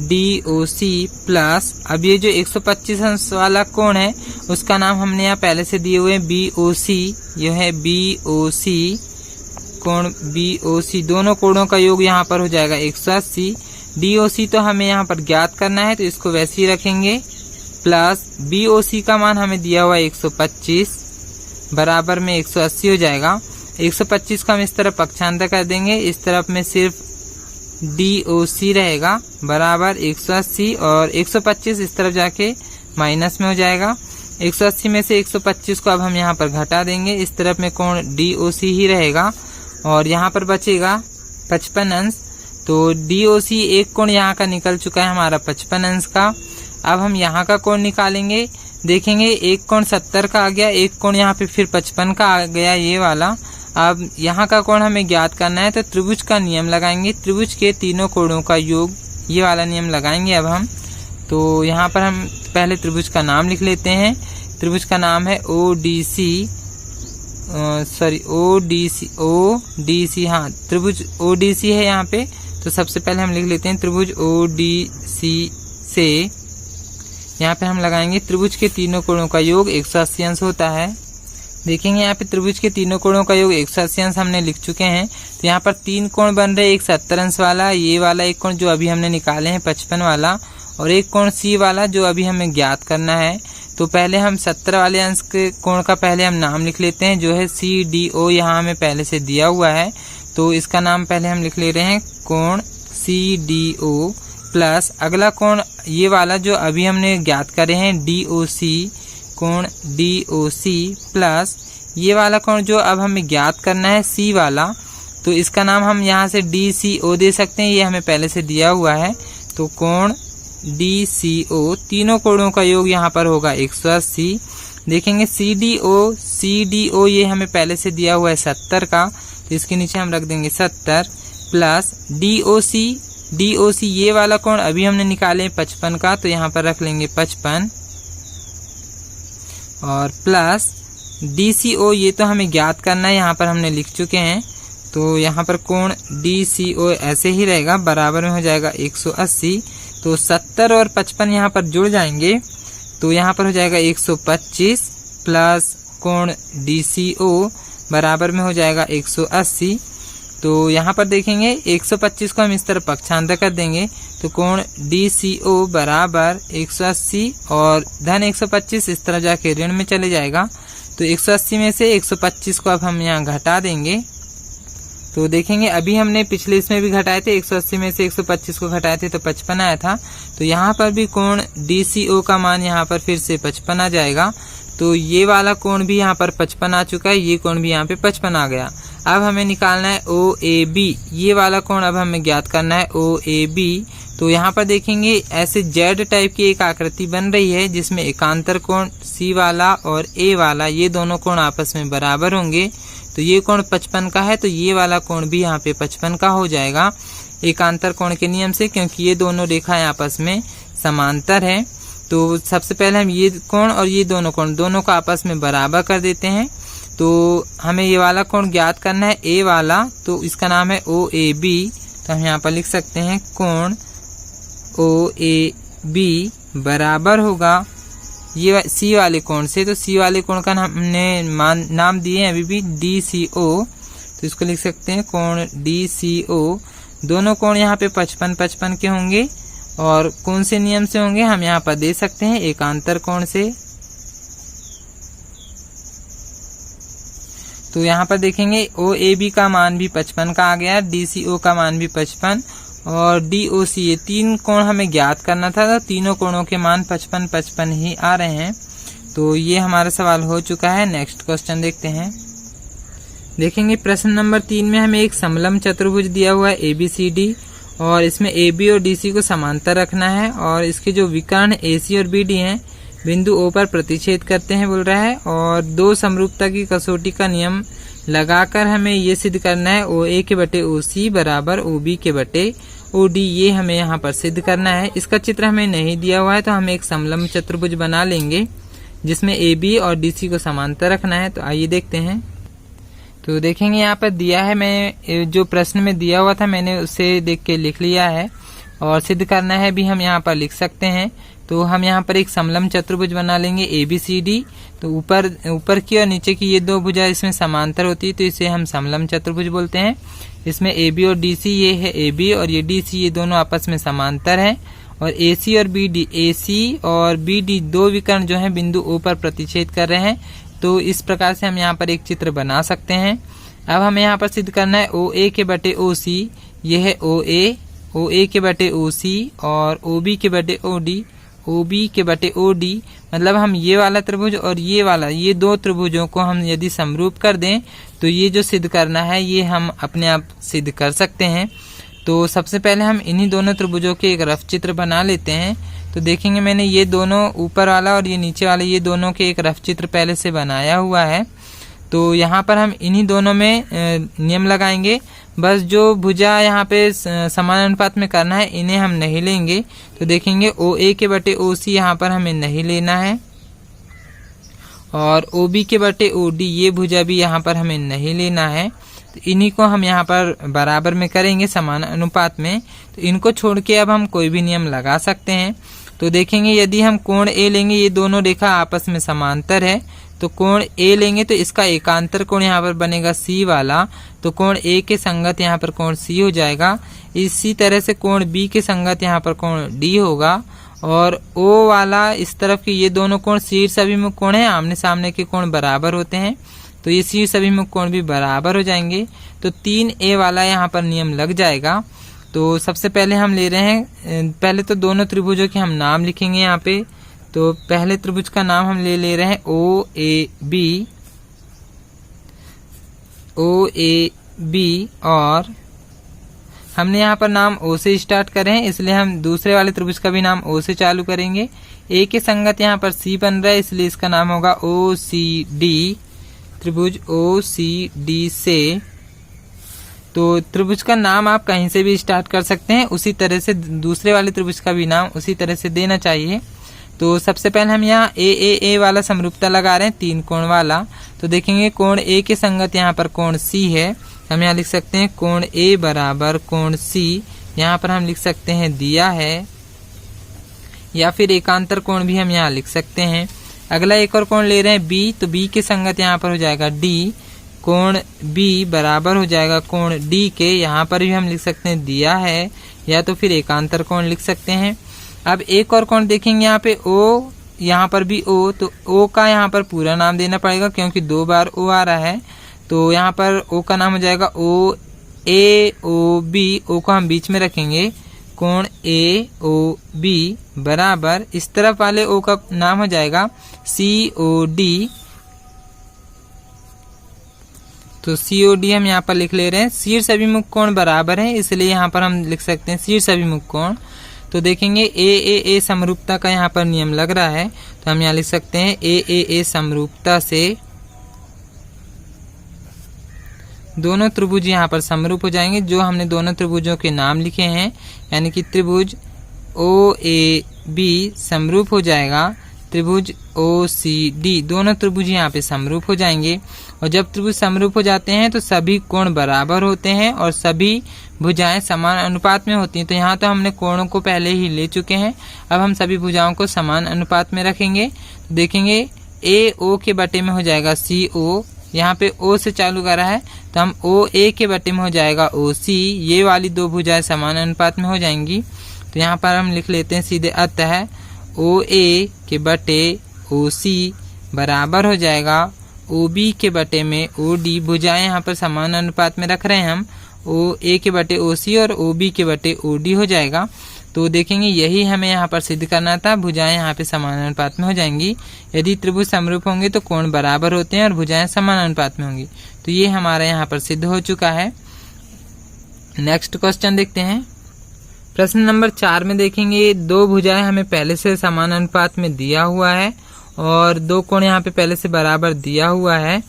DOC प्लस अब ये जो 125 अंश वाला कोण है उसका नाम हमने यहाँ पहले से दिए हुए हैं BOC, यह है BOC कोण BOC। दोनों कोणों का योग यहाँ पर हो जाएगा 180। DOC तो हमें यहाँ पर ज्ञात करना है तो इसको वैसे ही रखेंगे, प्लस BOC का मान हमें दिया हुआ है 125 बराबर में 180 हो जाएगा। 125 को हम इस तरफ पक्षांतर कर देंगे, इस तरफ में सिर्फ DOC रहेगा बराबर 180 और 125 इस तरफ जाके माइनस में हो जाएगा। 180 में से 125 को अब हम यहाँ पर घटा देंगे, इस तरफ में कोण DOC ही रहेगा और यहाँ पर बचेगा 55 अंश। तो DOC एक कोण यहाँ का निकल चुका है हमारा 55 अंश का। अब हम यहाँ का कोण निकालेंगे। देखेंगे एक कोण 70 का आ गया, एक कोण यहाँ पे फिर 55 का आ गया ये वाला। अब यहाँ का कोण हमें ज्ञात करना है तो त्रिभुज का नियम लगाएंगे, त्रिभुज के तीनों कोणों का योग ये वाला नियम लगाएंगे अब हम। तो यहाँ पर हम पहले त्रिभुज का नाम लिख लेते हैं। त्रिभुज का नाम है ODC हाँ त्रिभुज ODC है यहाँ पे। तो सबसे पहले हम लिख लेते हैं त्रिभुज ODC से यहाँ पे हम लगाएंगे त्रिभुज के तीनों कोणों का योग 180 अंश होता है। देखेंगे यहाँ पे त्रिभुज के तीनों कोणों का योग 180 अंश हमने लिख चुके हैं। तो यहाँ पर तीन कोण बन रहे, एक 70 अंश वाला, ये वाला एक कोण जो अभी हमने निकाले हैं 55 वाला, और एक कोण C वाला जो अभी हमें ज्ञात करना है। तो पहले हम 70 वाले अंश के कोण का पहले हम नाम लिख लेते हैं जो है CDO, यहाँ हमें पहले से दिया हुआ है तो इसका नाम पहले हम लिख ले रहे हैं कोण CDO प्लस अगला कोण ये वाला जो अभी हमने ज्ञात करे हैं DOC कोण DOC प्लस ये वाला कोण जो अब हमें ज्ञात करना है C वाला, तो इसका नाम हम यहाँ से DCO दे सकते हैं, ये हमें पहले से दिया हुआ है। तो कोण DCO तीनों कोणों का योग यहाँ पर होगा 180। देखेंगे CDO ये हमें पहले से दिया हुआ है 70 का, तो इसके नीचे हम रख देंगे 70 प्लस DOC ये वाला कोण अभी हमने निकाले 55 का, तो यहाँ पर रख लेंगे 55 और प्लस DCO ये तो हमें ज्ञात करना है, यहाँ पर हमने लिख चुके हैं। तो यहाँ पर कोण DCO ऐसे ही रहेगा बराबर में हो जाएगा 180। तो 70 और 55 यहाँ पर जुड़ जाएंगे तो यहाँ पर हो जाएगा 125 प्लस कोण DCO बराबर में हो जाएगा 180। तो यहाँ पर देखेंगे 125 को हम इस तरह पक्षांतर कर देंगे तो कोण DCO बराबर 180 और धन 125 इस तरह जाके ऋण में चले जाएगा। तो 180 में से 125 को अब हम यहाँ घटा देंगे। तो देखेंगे अभी हमने पिछले इसमें भी घटाए थे, 180 में से 125 को घटाए थे तो 55 आया था। तो यहाँ पर भी कोण DCO का मान यहाँ पर फिर से 55 आ जाएगा। तो ये वाला कोण भी यहाँ पर 55 आ चुका है, ये कोण भी यहाँ पे 55 आ गया। अब हमें निकालना है OAB, ये वाला कोण अब हमें ज्ञात करना है OAB। तो यहाँ पर देखेंगे ऐसे Z टाइप की एक आकृति बन रही है जिसमें एकांतर कोण C वाला और A वाला ये दोनों कोण आपस में बराबर होंगे। तो ये कोण 55 का है तो ये वाला कोण भी यहाँ पे 55 का हो जाएगा एकांतर कोण के नियम से, क्योंकि ये दोनों रेखाएं आपस में समांतर है। तो सबसे पहले हम ये कोण और ये दोनों कोण दोनों को आपस में बराबर कर देते हैं। तो हमें ये वाला कोण ज्ञात करना है ए वाला, तो इसका नाम है ओ ए बी। तो हम यहाँ पर लिख सकते हैं कोण ओ ए बी बराबर होगा ये सी वाले कोण से। तो सी वाले कोण का हमने नाम दिए हैं अभी भी डी सी ओ, तो इसको लिख सकते हैं कोण डी सी ओ। दोनों कोण यहाँ पे 55-55 के होंगे और कौन से नियम से होंगे हम यहाँ पर दे सकते हैं, एकांतर कोण से। तो यहाँ पर देखेंगे ओ ए बी का मान भी 55 का आ गया, डी सी ओ का मान भी 55 और डी ओ सी, ये 3 कोण हमें ज्ञात करना था, तो तीनों कोणों के मान 55-55 ही आ रहे हैं। तो ये हमारा सवाल हो चुका है। नेक्स्ट क्वेश्चन देखते हैं। देखेंगे प्रश्न नंबर 3 में हमें एक समलंब चतुर्भुज दिया हुआ है ABCD और इसमें AB और DC को समांतर रखना है और इसके जो विकर्ण AC और BD हैं बिंदु O पर प्रतिच्छेद करते हैं बोल रहा है, और दो समरूपता की कसौटी का नियम लगाकर हमें ये सिद्ध करना है OA के बटे OC बराबर OB के बटे OD, ये हमें यहाँ पर सिद्ध करना है। इसका चित्र हमें नहीं दिया हुआ है तो हम एक समलंब चतुर्भुज बना लेंगे जिसमें AB और DC को समांतर रखना है। तो आइए देखते हैं। तो देखेंगे यहाँ पर दिया है, मैं जो प्रश्न में दिया हुआ था मैंने उसे देख के लिख लिया है और सिद्ध करना है भी हम यहाँ पर लिख सकते हैं। तो हम यहाँ पर एक समलंब चतुर्भुज बना लेंगे ABCD। तो ऊपर की और नीचे की ये दो भुजा इसमें समांतर होती है तो इसे हम समलंब चतुर्भुज बोलते हैं। इसमें AB और DC, ये है AB और ये DC, ये दोनों आपस में समांतर है और AC और BD दो विकर्ण जो है बिंदु O पर प्रतिच्छेद कर रहे हैं। तो इस प्रकार से हम यहाँ पर एक चित्र बना सकते हैं। अब हमें यहाँ पर सिद्ध करना है OA के बटे OC, ये है OA के बटे OC और OB के बटे OB के बटे OD, मतलब हम ये वाला त्रिभुज और ये वाला, ये दो त्रिभुजों को हम यदि समरूप कर दें तो ये जो सिद्ध करना है ये हम अपने आप सिद्ध कर सकते हैं। तो सबसे पहले हम इन्हीं दोनों त्रिभुजों के एक रफ चित्र बना लेते हैं। तो देखेंगे मैंने ये दोनों ऊपर वाला और ये नीचे वाला, ये दोनों के एक रफ चित्र पहले से बनाया हुआ है। तो यहाँ पर हम इन्हीं दोनों में नियम लगाएंगे, बस जो भुजा यहाँ पे समान अनुपात में करना है इन्हें हम नहीं लेंगे। तो देखेंगे OA के बटे OC यहाँ पर हमें नहीं लेना है और OB के बटे OD ये भुजा भी यहाँ पर हमें नहीं लेना है। तो इन्हीं को हम यहाँ पर बराबर में करेंगे समान अनुपात में। तो इनको छोड़ के अब हम कोई भी नियम लगा सकते हैं। तो देखेंगे यदि हम कोण A लेंगे, ये दोनों रेखा आपस में समांतर है, तो कोण A लेंगे तो इसका एकांतर कोण यहाँ पर बनेगा C वाला, तो कोण A के संगत यहाँ पर कोण C हो जाएगा। इसी तरह से कोण B के संगत यहाँ पर कोण D होगा और O वाला इस तरफ के ये दोनों कोण शीर्ष अभिमुख कोण है, आमने सामने के कोण बराबर होते हैं, तो ये शीर्ष अभिमुख कोण भी बराबर हो जाएंगे। तो 3A वाला यहाँ पर नियम लग जाएगा। तो सबसे पहले हम ले रहे हैं, पहले तो दोनों त्रिभुजों के हम नाम लिखेंगे यहाँ पे। तो पहले त्रिभुज का नाम हम ले रहे हैं OAB और हमने यहाँ पर नाम O से स्टार्ट करे हैं, इसलिए हम दूसरे वाले त्रिभुज का भी नाम O से चालू करेंगे। A के संगत यहाँ पर C बन रहा है, इसलिए इसका नाम होगा OCD, त्रिभुज OCD से। तो त्रिभुज का नाम आप कहीं से भी स्टार्ट कर सकते हैं, उसी तरह से दूसरे वाले त्रिभुज का भी नाम उसी तरह से देना चाहिए। तो सबसे पहले हम यहाँ AAA वाला समरूपता लगा रहे हैं, 3 कोण वाला। तो देखेंगे कोण A के संगत यहाँ पर कोण C है, हम यहाँ लिख सकते हैं कोण A बराबर कोण C, यहाँ पर हम लिख सकते हैं दिया है, या फिर एकांतर कोण भी हम यहाँ लिख सकते हैं। अगला एक और कोण ले रहे हैं B, तो B के संगत यहाँ पर हो जाएगा D, कोण B बराबर हो जाएगा कोण D के, यहाँ पर भी हम लिख सकते हैं दिया है, या तो फिर एकांतर कोण लिख सकते हैं। अब एक और कोण देखेंगे यहाँ पे O, यहाँ पर भी O, तो O का यहाँ पर पूरा नाम देना पड़ेगा क्योंकि 2 बार O आ रहा है। तो यहाँ पर O का नाम हो जाएगा OAOB, O को हम बीच में रखेंगे, कोण AOB बराबर इस तरफ वाले O का नाम हो जाएगा COD। तो COD हम यहाँ पर लिख ले रहे हैं। शीर्ष अभिमुख कोण बराबर है, इसलिए यहाँ पर हम लिख सकते हैं शीर्ष अभिमुख कोण। तो देखेंगे AAA समरूपता का यहाँ पर नियम लग रहा है, तो हम यहाँ लिख सकते हैं AAA समरूपता से दोनों त्रिभुज यहाँ पर समरूप हो जाएंगे, जो हमने दोनों त्रिभुजों के नाम लिखे हैं, यानी कि त्रिभुज OAB समरूप हो जाएगा त्रिभुज OCD, दोनों त्रिभुज यहाँ पे समरूप हो जाएंगे। और जब त्रिभुज समरूप हो जाते हैं तो सभी कोण बराबर होते हैं और सभी भुजाएं समान अनुपात में होती हैं। तो यहाँ तो हमने कोणों को पहले ही ले चुके हैं, अब हम सभी भुजाओं को समान अनुपात में रखेंगे। तो देखेंगे AO के बटे में हो जाएगा CO, यहाँ पे O से चालू करा है तो हम OA के बटे में हो जाएगा OC, ये वाली दो भुजाएं समान अनुपात में हो जाएंगी। तो यहाँ पर हम लिख लेते हैं सीधे, अतः OA के बटे OC बराबर हो जाएगा OB के बटे में OD। भुजाएं यहाँ पर समान अनुपात में रख रहे हैं हम, OA के बटे OC और OB के बटे OD हो जाएगा। तो देखेंगे यही हमें यहाँ पर सिद्ध करना था, भुजाएं यहाँ पे समान अनुपात में हो जाएंगी। यदि त्रिभुज समरूप होंगे तो कोण बराबर होते हैं और भुजाएं समान अनुपात में होंगी। तो ये हमारा यहाँ पर सिद्ध हो चुका है। नेक्स्ट क्वेश्चन देखते हैं। प्रश्न नंबर 4 में देखेंगे दो भुजाएं हमें पहले से समान अनुपात में दिया हुआ है और दो कोण यहाँ पे पहले से बराबर दिया हुआ है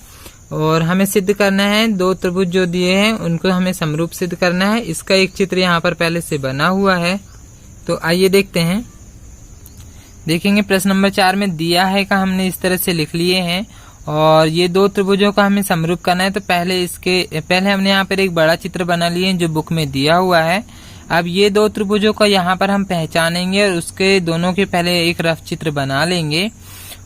और हमें सिद्ध करना है दो त्रिभुज जो दिए हैं उनको हमें समरूप सिद्ध करना है। इसका एक चित्र यहाँ पर पहले से बना हुआ है, तो आइए देखते हैं। देखेंगे प्रश्न नंबर 4 में दिया है का हमने इस तरह से लिख लिए हैं और ये दो त्रिभुजों का हमें समरूप करना है। तो पहले हमने यहाँ पर एक बड़ा चित्र बना लिए जो बुक में दिया हुआ है। अब ये दो त्रिभुजों का यहाँ पर हम पहचानेंगे और उसके दोनों के पहले एक रफ चित्र बना लेंगे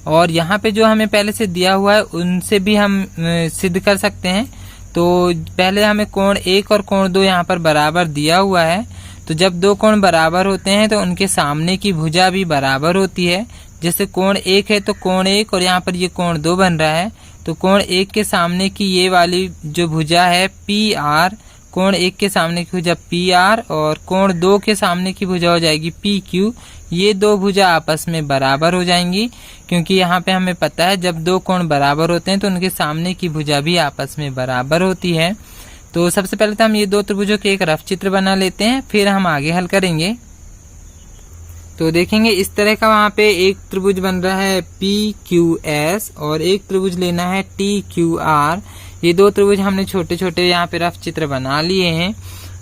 और यहाँ पे जो हमें पहले से दिया हुआ है उनसे भी हम सिद्ध कर सकते हैं। तो पहले हमें कोण 1 और कोण 2 यहाँ पर बराबर दिया हुआ है। तो जब दो कोण बराबर होते हैं तो उनके सामने की भुजा भी बराबर होती है। जैसे कोण 1 है तो कोण 1 और यहाँ पर ये कोण 2 बन रहा है, तो कोण 1 के सामने की ये वाली जो भुजा है PR, कोण 1 के सामने की भुजा PR और कोण 2 के सामने की भुजा हो जाएगी PQ। ये दो भुजा आपस में बराबर हो जाएंगी क्योंकि यहाँ पे हमें पता है जब दो कोण बराबर होते हैं तो उनके सामने की भुजा भी आपस में बराबर होती है। तो सबसे पहले तो हम ये दो त्रिभुजों के एक रफ चित्र बना लेते हैं, फिर हम आगे हल करेंगे। तो देखेंगे इस तरह का वहाँ पे एक त्रिभुज बन रहा है PQS और एक त्रिभुज लेना है TQR। ये दो त्रिभुज हमने छोटे छोटे यहाँ पे रफ चित्र बना लिए हैं।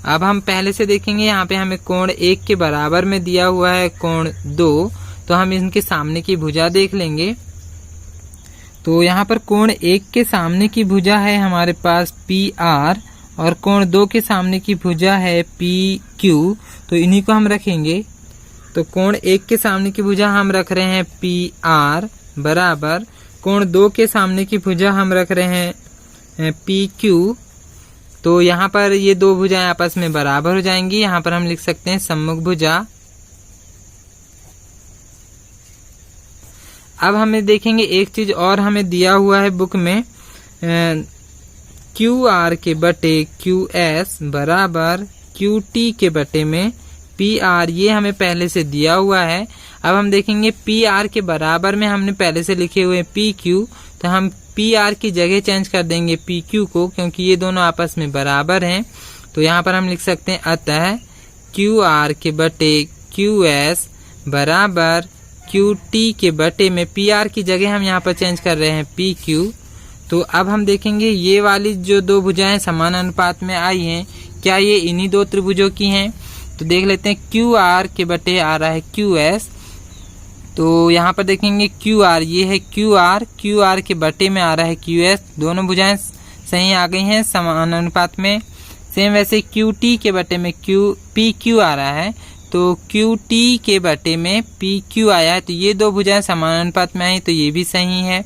अब हम पहले से देखेंगे यहाँ पे हमें कोण 1 के बराबर में दिया हुआ है कोण 2, तो हम इनके सामने की भुजा देख लेंगे। तो यहाँ पर कोण 1 के सामने की भुजा है हमारे पास PR और कोण 2 के सामने की भुजा है PQ, तो इन्हीं को हम रखेंगे। तो कोण 1 के सामने की भुजा हम रख रहे हैं PR बराबर कोण 2 के सामने की भुजा हम रख रहे हैं PQ। तो यहाँ पर ये दो भुजाएं आपस में बराबर हो जाएंगी। यहाँ पर हम लिख सकते हैं सम्मुख भुजा। अब हमें देखेंगे एक चीज और हमें दिया हुआ है बुक में, QR के बटे QS बराबर QT के बटे में PR, ये हमें पहले से दिया हुआ है। अब हम देखेंगे PR के बराबर में हमने पहले से लिखे हुए PQ, तो हम PR की जगह चेंज कर देंगे PQ को क्योंकि ये दोनों आपस में बराबर हैं। तो यहाँ पर हम लिख सकते हैं अतः QR के बटे QS बराबर QT के बटे में PR की जगह हम यहाँ पर चेंज कर रहे हैं PQ। तो अब हम देखेंगे ये वाली जो दो भुजाएं समान अनुपात में आई हैं, क्या ये इन्हीं दो त्रिभुजों की हैं? तो देख लेते हैं QR के बटे आ रहा है QS। तो यहाँ पर देखेंगे QR, ये है QR के बटे में आ रहा है QS। दोनों भुजाएं सही आ गई हैं समान अनुपात में। सेम वैसे QT के बटे में PQ आ रहा है, तो QT के बटे में PQ आया है। तो ये दो भुजाएं समान अनुपात में आई, तो ये भी सही है।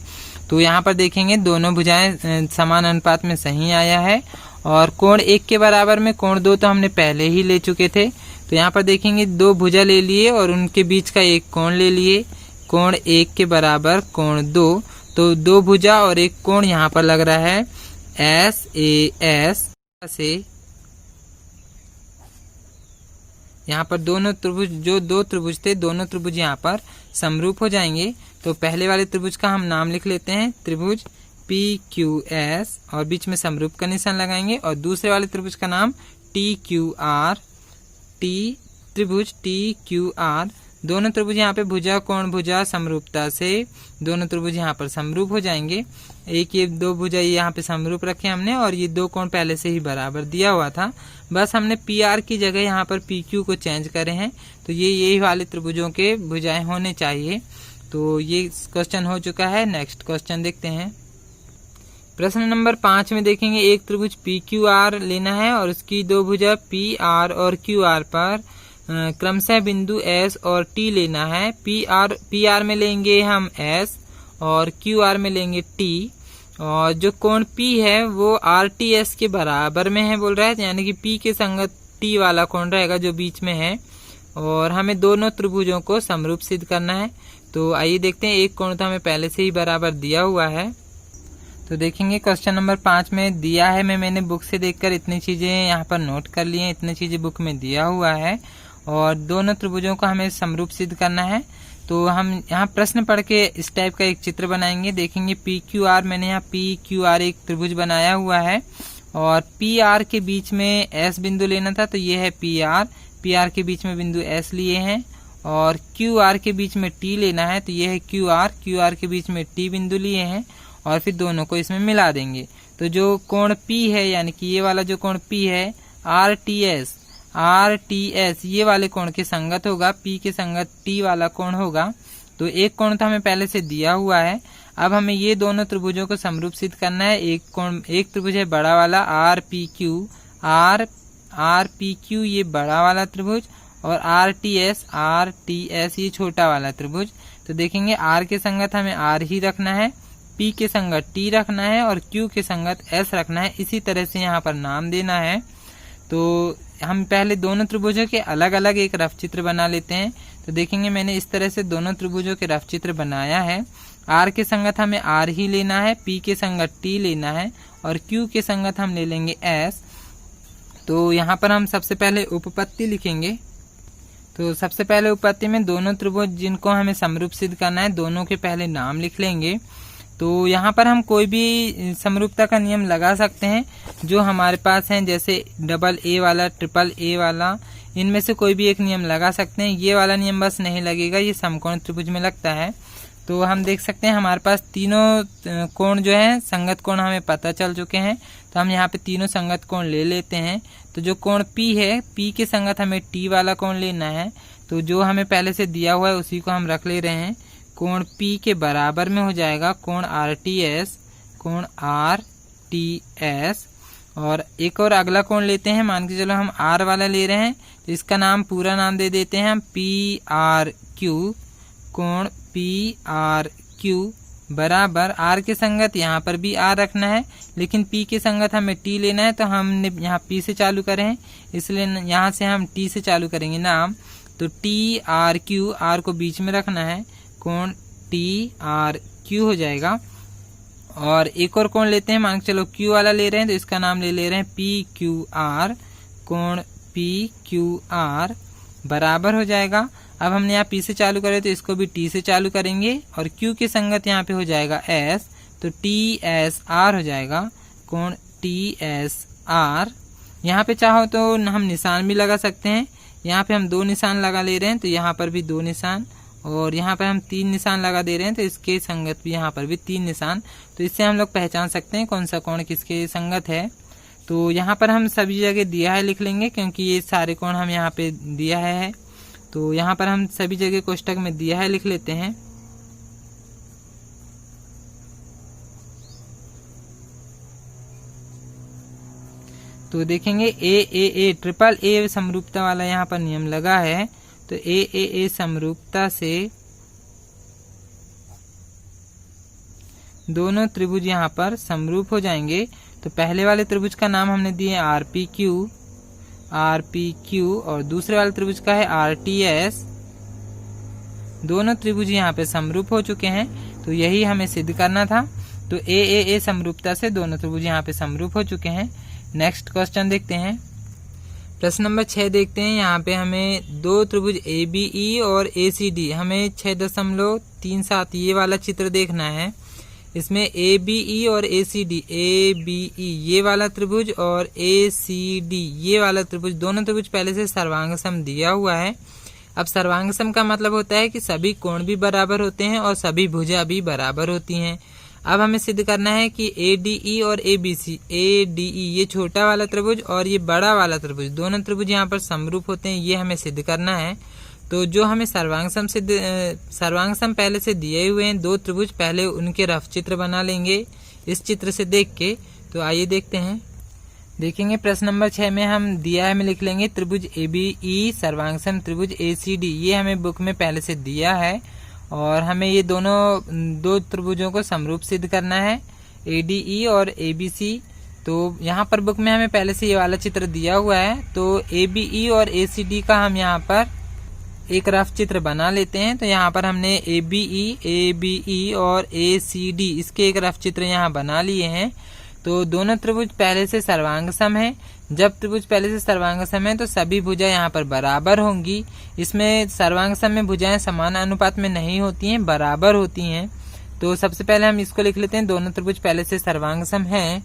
तो यहाँ पर देखेंगे दोनों भुजाएं समान अनुपात में सही आया है। और कोण 1 के बराबर में कोण 2 तो हमने पहले ही ले चुके थे। तो यहाँ पर देखेंगे दो भुजा ले लिए और उनके बीच का एक कोण ले लिए, कोण 1 के बराबर कोण 2। तो दो भुजा और एक कोण यहाँ पर लग रहा है SAS से। यहाँ पर दोनों त्रिभुज, जो दो त्रिभुज थे, दोनों त्रिभुज यहाँ पर समरूप हो जाएंगे। तो पहले वाले त्रिभुज का हम नाम लिख लेते हैं त्रिभुज PQS और बीच में समरूप का निशान लगाएंगे, और दूसरे वाले त्रिभुज का नाम TQR, त्रिभुज TQR। दोनों त्रिभुज यहाँ पे भुजा कोण भुजा समरूपता से दोनों त्रिभुज यहाँ पर समरूप हो जाएंगे। एक ये दो भुजा यहाँ पे समरूप रखे हमने और ये दो कोण पहले से ही बराबर दिया हुआ था, बस हमने PR की जगह यहाँ पर PQ को चेंज करे हैं। तो ये यही वाले त्रिभुजों के भुजाएं होने चाहिए। तो ये क्वेश्चन हो चुका है। नेक्स्ट क्वेश्चन देखते हैं। प्रश्न नंबर 5 में देखेंगे, एक त्रिभुज PQR लेना है और उसकी दो भुजा PR और QR पर क्रमशः बिंदु S और T लेना है। PR में लेंगे हम S और QR में लेंगे T, और जो कोण P है वो RTS के बराबर में है बोल रहा है, यानी कि P के संगत T वाला कोण रहेगा जो बीच में है, और हमें दोनों त्रिभुजों को समरूप सिद्ध करना है। तो आइए देखते हैं। एक कोण तो हमें पहले से ही बराबर दिया हुआ है, तो देखेंगे क्वेश्चन नंबर 5 में दिया है। मैंने बुक से देखकर इतनी चीजें यहाँ पर नोट कर ली हैं, इतनी चीजें बुक में दिया हुआ है, और दोनों त्रिभुजों को हमें समरूप सिद्ध करना है। तो हम यहाँ प्रश्न पढ़ के इस टाइप का एक चित्र बनाएंगे। देखेंगे PQR, मैंने यहाँ PQR एक त्रिभुज बनाया हुआ है, और PR के बीच में S बिंदु लेना था, तो ये है PR के बीच में बिंदु S लिए हैं, और QR के बीच में T लेना है, तो ये है QR के बीच में T बिंदु लिए हैं, और फिर दोनों को इसमें मिला देंगे। तो जो कोण P है, यानी कि ये वाला जो कोण P है RTS ये वाले कोण के संगत होगा, P के संगत T वाला कोण होगा। तो एक कोण तो हमें पहले से दिया हुआ है। अब हमें ये दोनों त्रिभुजों को समरूप सिद्ध करना है। एक त्रिभुज है बड़ा वाला RPQ ये बड़ा वाला त्रिभुज, और RTS ये छोटा वाला त्रिभुज। तो देखेंगे R के संगत हमें R ही रखना है, P के संगत T रखना है, और Q के संगत S रखना है। इसी तरह से यहाँ पर नाम देना है। तो हम पहले दोनों त्रिभुजों के अलग अलग एक रफ चित्र बना लेते हैं। तो देखेंगे मैंने इस तरह से दोनों त्रिभुजों के रफ चित्र बनाया है। R के संगत हमें R ही लेना है, P के संगत T लेना है, और Q के संगत हम ले लेंगे S। तो यहाँ पर हम सबसे पहले उपपत्ति लिखेंगे। तो सबसे पहले उपपत्ति में दोनों त्रिभुज जिनको हमें समरूप सिद्ध करना है, दोनों के पहले नाम लिख लेंगे। तो यहाँ पर हम कोई भी समरूपता का नियम लगा सकते हैं जो हमारे पास हैं, जैसे AA वाला, AAA वाला, इनमें से कोई भी एक नियम लगा सकते हैं। ये वाला नियम बस नहीं लगेगा, ये समकोण त्रिभुज में लगता है। तो हम देख सकते हैं हमारे पास तीनों कोण जो है संगत कोण हमें पता चल चुके हैं। तो हम यहाँ पे तीनों संगत कोण ले लेते हैं। तो जो कोण P है, P के संगत हमें T वाला कोण लेना है। तो जो हमें पहले से दिया हुआ है उसी को हम रख ले रहे हैं। कोण P के बराबर में हो जाएगा कोण RTS, और एक और अगला कोण लेते हैं। मान के चलो हम R वाला ले रहे हैं, तो इसका नाम पूरा नाम दे देते हैं हम PRQ। कोण PRQ बराबर R के संगत यहाँ पर भी R रखना है, लेकिन P के संगत हमें T लेना है। तो हमने यहाँ P से चालू करे हैं, इसलिए यहाँ से हम T से चालू करेंगे नाम। तो TRQ, R को बीच में रखना है, कोण TRQ हो जाएगा। और एक और कोण लेते हैं, मान के चलो Q वाला ले रहे हैं, तो इसका नाम ले रहे हैं PQR। कोण PQR बराबर हो जाएगा। अब हमने यहाँ P से चालू करे तो इसको भी T से चालू करेंगे, और Q के संगत यहाँ पे हो जाएगा S, तो TSR हो जाएगा। कोण TSR, यहाँ पे चाहो तो हम निशान भी लगा सकते हैं। यहाँ पे हम 2 निशान लगा ले रहे हैं, तो यहाँ पर भी 2 निशान, और यहाँ पर हम 3 निशान लगा दे रहे हैं, तो इसके संगत भी यहाँ पर भी 3 निशान। तो इससे हम लोग पहचान सकते हैं कौन सा कोण किसके संगत है। तो यहाँ पर हम सभी जगह दिया है लिख लेंगे, क्योंकि ये सारे कोण हम यहाँ पे दिया है। तो यहाँ पर हम सभी जगह कोष्टक में दिया है लिख लेते हैं। तो देखेंगे AAA AAA समरूपता वाला यहाँ पर नियम लगा है। तो AAA समरूपता से दोनों त्रिभुज यहाँ पर समरूप हो जाएंगे। तो पहले वाले त्रिभुज का नाम हमने दिए RPQ, और दूसरे वाले त्रिभुज का है RTS। दोनों त्रिभुज यहाँ पे समरूप हो चुके हैं, तो यही हमें सिद्ध करना था। तो AAA समरूपता से दोनों त्रिभुज यहाँ पे समरूप हो चुके हैं। नेक्स्ट क्वेश्चन देखते हैं। प्रश्न नंबर 6 देखते हैं। यहाँ पे हमें दो त्रिभुज ABE और ACD, हमें 6.37 ये वाला चित्र देखना है। इसमें ABE और ACD, ABE ये वाला त्रिभुज और ACD ये वाला त्रिभुज, दोनों त्रिभुज पहले से सर्वांग सम दिया हुआ है। अब सर्वांग सम का मतलब होता है कि सभी कोण भी बराबर होते हैं और सभी भुजा भी बराबर होती हैं। अब हमें सिद्ध करना है कि ADE और ABC, ADE ये छोटा वाला त्रिभुज और ये बड़ा वाला त्रिभुज, दोनों त्रिभुज यहाँ पर समरूप होते हैं, ये हमें सिद्ध करना है। तो जो हमें सर्वांग सम पहले से दिए हुए हैं दो त्रिभुज, पहले उनके रफ चित्र बना लेंगे इस चित्र से देख के। तो आइए देखते हैं। देखेंगे प्रश्न नंबर 6 में हम दिया है, हमें लिख लेंगे त्रिभुज ABE सर्वांग सम त्रिभुज ACD। ये हमें बुक में पहले से दिया है और हमें ये दो त्रिभुजों को समरूप सिद्ध करना है, ADE और ABC। तो यहाँ पर बुक में हमें पहले से ये वाला चित्र दिया हुआ है, तो ABE और ACD का हम यहाँ पर एक रफ चित्र बना लेते हैं। तो यहाँ पर हमने ABE और ACD इसके एक रफ चित्र यहाँ बना लिए हैं। तो दोनों त्रिभुज पहले से सर्वांग सम है। जब त्रिभुज पहले से सर्वांग सम है तो सभी भुजा यहाँ पर बराबर होंगी। इसमें सर्वांग सम में भुजाएं समान अनुपात में नहीं होती हैं, बराबर होती हैं। तो सबसे पहले हम इसको लिख लेते हैं, दोनों त्रिभुज पहले से सर्वांग सम है।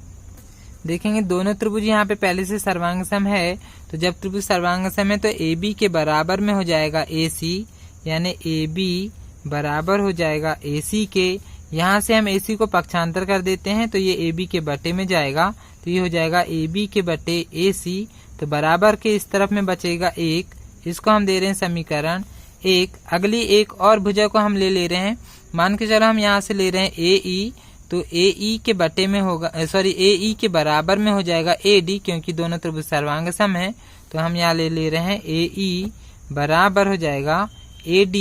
देखेंगे दोनों त्रिभुज यहाँ पे पहले से सर्वांग सम है, तो जब त्रिभुज सर्वांग सम है तो AB के बराबर में हो जाएगा AC, यानी AB बराबर हो जाएगा AC के। यहाँ से हम AC को पक्षांतर कर देते हैं तो ये AB के बटे में जाएगा, तो ये हो जाएगा AB के बटे AC। तो बराबर के इस तरफ में बचेगा 1, इसको हम दे रहे हैं समीकरण 1। अगली एक और भुजा को हम ले रहे हैं, मान के चलो हम यहाँ से ले रहे हैं AE, तो AE के बटे में होगा, AE के बराबर में हो जाएगा AD, क्योंकि दोनों त्रिभुज सर्वांग सम है। तो हम यहाँ ले रहे हैं AE बराबर हो जाएगा AD,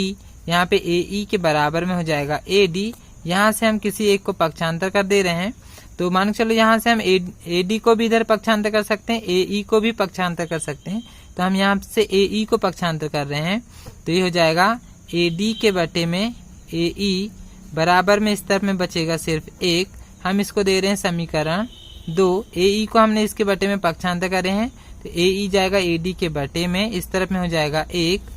यहाँ पे AE के बराबर में हो जाएगा AD। यहाँ से हम किसी एक को पक्षांतर कर दे रहे हैं, तो मान के चलो यहाँ से हम AD को भी इधर पक्षांतर कर सकते हैं, AE को भी पक्षांतर कर सकते हैं। तो हम यहाँ से AE को पक्षांतर कर रहे हैं, तो ये हो जाएगा AD के बटे में AE बराबर में इस तरफ में बचेगा सिर्फ 1। हम इसको दे रहे हैं समीकरण 2। AE को हमने इसके बटे में पक्षांतर करे हैं, तो AE जाएगा AD के बटे में, इस तरफ में हो जाएगा 1।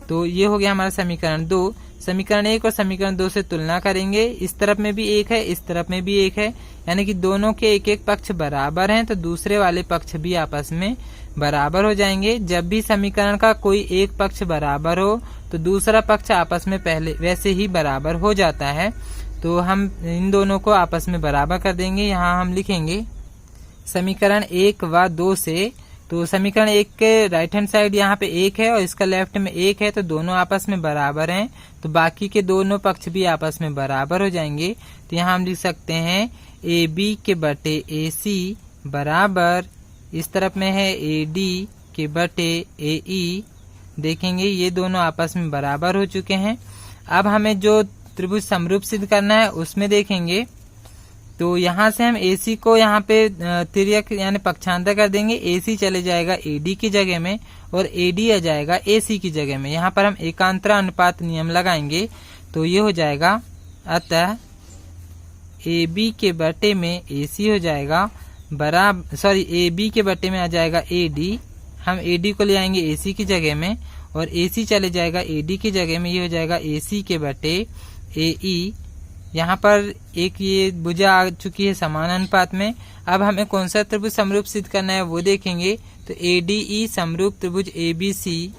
तो ये हो गया हमारा समीकरण 2। समीकरण 1 और समीकरण 2 से तुलना करेंगे, इस तरफ में भी 1 है, इस तरफ में भी 1 है, यानी कि दोनों के एक एक पक्ष बराबर हैं, तो दूसरे वाले पक्ष भी आपस में बराबर हो जाएंगे। जब भी समीकरण का कोई एक पक्ष बराबर हो तो दूसरा पक्ष आपस में पहले वैसे ही बराबर हो जाता है। तो हम इन दोनों को आपस में बराबर कर देंगे। यहाँ हम लिखेंगे समीकरण 1 व 2 से, तो समीकरण 1 के राइट हैंड साइड यहाँ पे 1 है और इसका लेफ्ट में 1 है, तो दोनों आपस में बराबर हैं, तो बाकी के दोनों पक्ष भी आपस में बराबर हो जाएंगे। तो यहाँ हम लिख सकते हैं AB के बटे AC बराबर, इस तरफ में है AD के बटे AE। देखेंगे ये दोनों आपस में बराबर हो चुके हैं। अब हमें जो त्रिभुज समरूप सिद्ध करना है उसमें देखेंगे, तो यहाँ से हम AC को यहाँ पे तिर्यक यानी पक्षांतर कर देंगे, AC चले जाएगा AD की जगह में और AD आ जाएगा AC की जगह में। यहाँ पर हम एकांतर अनुपात नियम लगाएंगे, तो ये हो जाएगा, अतः AB के बटे में AC हो जाएगा AB के बटे में आ जाएगा AD। हम AD को ले आएंगे AC की जगह में और AC चले जाएगा AD की जगह में, ये हो जाएगा AC के बटे AE। यहाँ पर एक ये भुजा आ चुकी है समान अनुपात में। अब हमें कौन सा त्रिभुज समरूप सिद्ध करना है वो देखेंगे, तो ADE समरूप त्रिभुज ABC।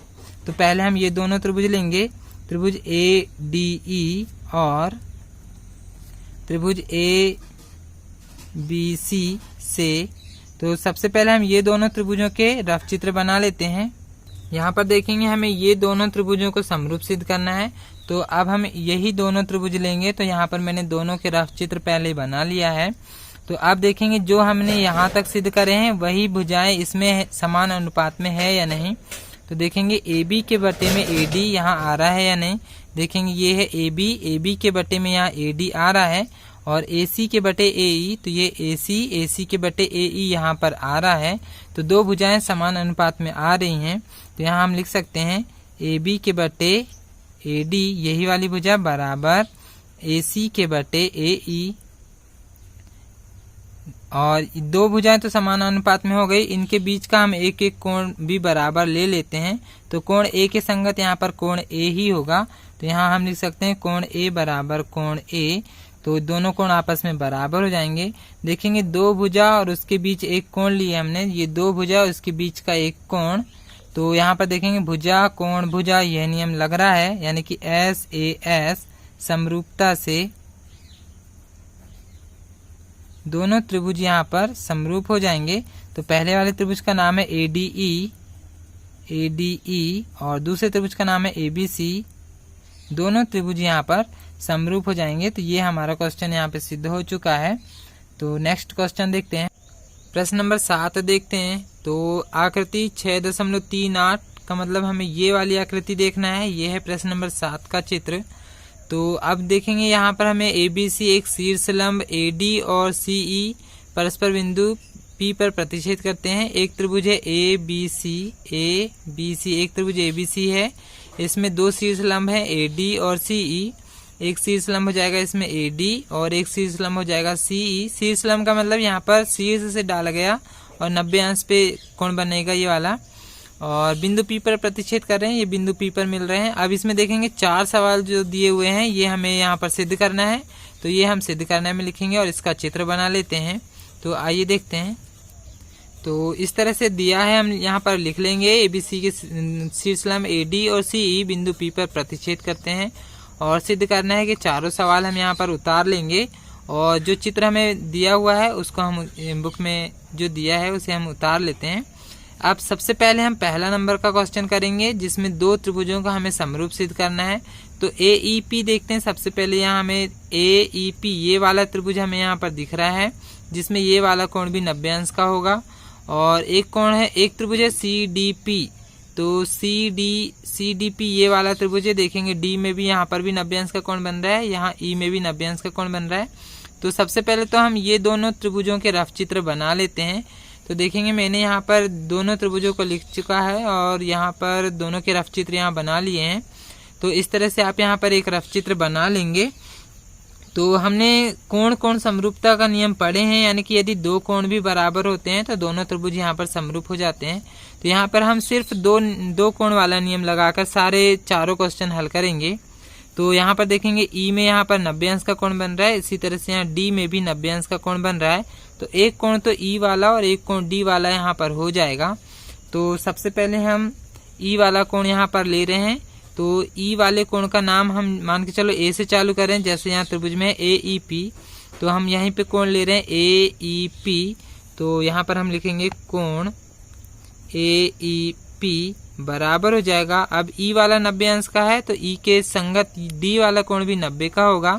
तो पहले हम ये दोनों त्रिभुज लेंगे, त्रिभुज ADE और त्रिभुज ABC से। तो सबसे पहले हम ये दोनों त्रिभुजों के रफ चित्र बना लेते हैं। यहाँ पर देखेंगे हमें ये दोनों त्रिभुजों को समरूप सिद्ध करना है, तो अब हम यही दोनों त्रिभुज लेंगे। तो यहाँ पर मैंने दोनों के रफ चित्र पहले बना लिया है। तो अब देखेंगे जो हमने यहाँ तक सिद्ध करे हैं वही भुजाएं इसमें समान अनुपात में है या नहीं। तो देखेंगे AB के बटे में AD यहाँ आ रहा है या नहीं। देखेंगे ये है AB के बटे में यहाँ AD आ रहा है और AC के बटे AE, तो ये AC के बटे AE यहाँ पर आ रहा है। तो दो भुजाएं समान अनुपात में आ रही हैं, तो यहाँ हम लिख सकते हैं AB के बटे AD, यही वाली भुजा बराबर AC के बटे AE। और दो भुजाएं तो समान अनुपात में हो गई, इनके बीच का हम एक एक कोण भी बराबर ले लेते हैं। तो कोण A के संगत यहाँ पर कोण A ही होगा, तो यहाँ हम लिख सकते हैं कोण A बराबर कोण A। तो दोनों कोण आपस में बराबर हो जाएंगे। देखेंगे दो भुजा और उसके बीच एक कोण लिए हमने, ये दो भुजा और उसके बीच का एक कोण। तो यहाँ पर देखेंगे भुजा कोण भुजा, यह नियम लग रहा है, यानी कि SAS समरूपता से दोनों त्रिभुज यहाँ पर समरूप हो जाएंगे। तो पहले वाले त्रिभुज का नाम है ADE, ADE और दूसरे त्रिभुज का नाम है ABC, दोनों त्रिभुज यहाँ पर समरूप हो जाएंगे। तो ये हमारा क्वेश्चन यहाँ पे सिद्ध हो चुका है। तो नेक्स्ट क्वेश्चन देखते हैं, प्रश्न नंबर 7 देखते हैं। तो आकृति 6.38 का मतलब हमें ये वाली आकृति देखना है। ये है प्रश्न नंबर 7 का चित्र। तो अब देखेंगे यहाँ पर हमें ABC एक शीर्ष लंब AD और CE परस्पर बिंदु P पर प्रतिच्छेद करते हैं। एक त्रिभुज है ABC, एक त्रिभुज ABC है, इसमें दो शीर्ष लंब है AD और CE। एक शीर्ष लंब हो जाएगा इसमें AD और एक शीर्ष लंब हो जाएगा CE। शीर्ष लंब का मतलब यहाँ पर शीर्ष से डाला गया और 90 अंश पे कोण बनेगा ये वाला, और बिंदु P पर प्रतिच्छेद कर रहे हैं, ये बिंदु P पर मिल रहे हैं। अब इसमें देखेंगे 4 सवाल जो दिए हुए हैं ये हमें यहाँ पर सिद्ध करना है। तो ये हम सिद्ध करने में लिखेंगे और इसका चित्र बना लेते हैं। तो आइए देखते हैं। तो इस तरह से दिया है, हम यहाँ पर लिख लेंगे ABC के शीर्ष लंब AD और CE बिंदु P पर प्रतिच्छेद करते हैं, और सिद्ध करना है कि चारों सवाल हम यहाँ पर उतार लेंगे, और जो चित्र हमें दिया हुआ है उसको हम बुक में जो दिया है उसे हम उतार लेते हैं। अब सबसे पहले हम पहला नंबर का क्वेश्चन करेंगे जिसमें दो त्रिभुजों का हमें समरूप सिद्ध करना है। तो AEP देखते हैं। सबसे पहले यहाँ हमें AEP ये वाला त्रिभुज हमें यहाँ पर दिख रहा है, जिसमें ये वाला कोण भी 90 अंश का होगा। और एक कोण है, एक त्रिभुज है CDP। तो CDP ये वाला त्रिभुज है, देखेंगे D में भी यहाँ पर भी 90 अंश का कोण बन रहा है, यहाँ E में भी 90 अंश का कोण बन रहा है। तो सबसे पहले तो हम ये दोनों त्रिभुजों के रफ चित्र बना लेते हैं। तो देखेंगे मैंने यहाँ पर दोनों त्रिभुजों को लिख चुका है और यहाँ पर दोनों के रफ चित्र यहाँ बना लिए हैं। तो इस तरह से आप यहाँ पर एक रफ चित्र बना लेंगे। तो हमने कोण कोण समरूपता का नियम पढ़े हैं, यानी कि यदि दो कोण भी बराबर होते हैं तो दोनों त्रिभुज यहाँ पर समरूप हो जाते हैं। तो यहाँ पर हम सिर्फ दो कोण वाला नियम लगाकर सारे चारों क्वेश्चन हल करेंगे। तो यहाँ पर देखेंगे E में यहाँ पर 90 अंश का कोण बन रहा है, इसी तरह से यहाँ D में भी 90 अंश का कोण बन रहा है। तो एक कोण तो E वाला और एक कोण D वाला यहाँ पर हो जाएगा। तो सबसे पहले हम E वाला कोण यहाँ पर ले रहे हैं। तो E वाले कोण का नाम हम मान के चलो A से चालू करें, जैसे यहाँ त्रिभुज में AEP। तो हम यहीं पे कोण ले रहे हैं AEP। तो यहाँ पर हम लिखेंगे कोण AEP बराबर हो जाएगा, अब E वाला 90 अंश का है तो E के संगत D वाला कोण भी 90 का होगा।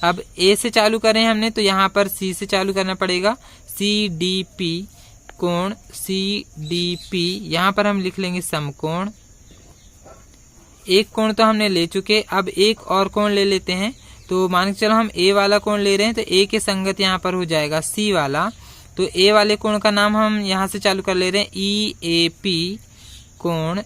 अब A से चालू करें हमने, तो यहाँ पर C से चालू करना पड़ेगा, CDP कोण CDP। यहाँ पर हम लिख लेंगे समकोण। एक कोण तो हमने ले चुके, अब एक और कोण ले लेते हैं। तो मान के चलो हम A वाला कोण ले रहे हैं, तो A के संगत यहाँ पर हो जाएगा C वाला। तो A वाले कोण का नाम हम यहाँ से चालू कर ले रहे हैं EAP कोण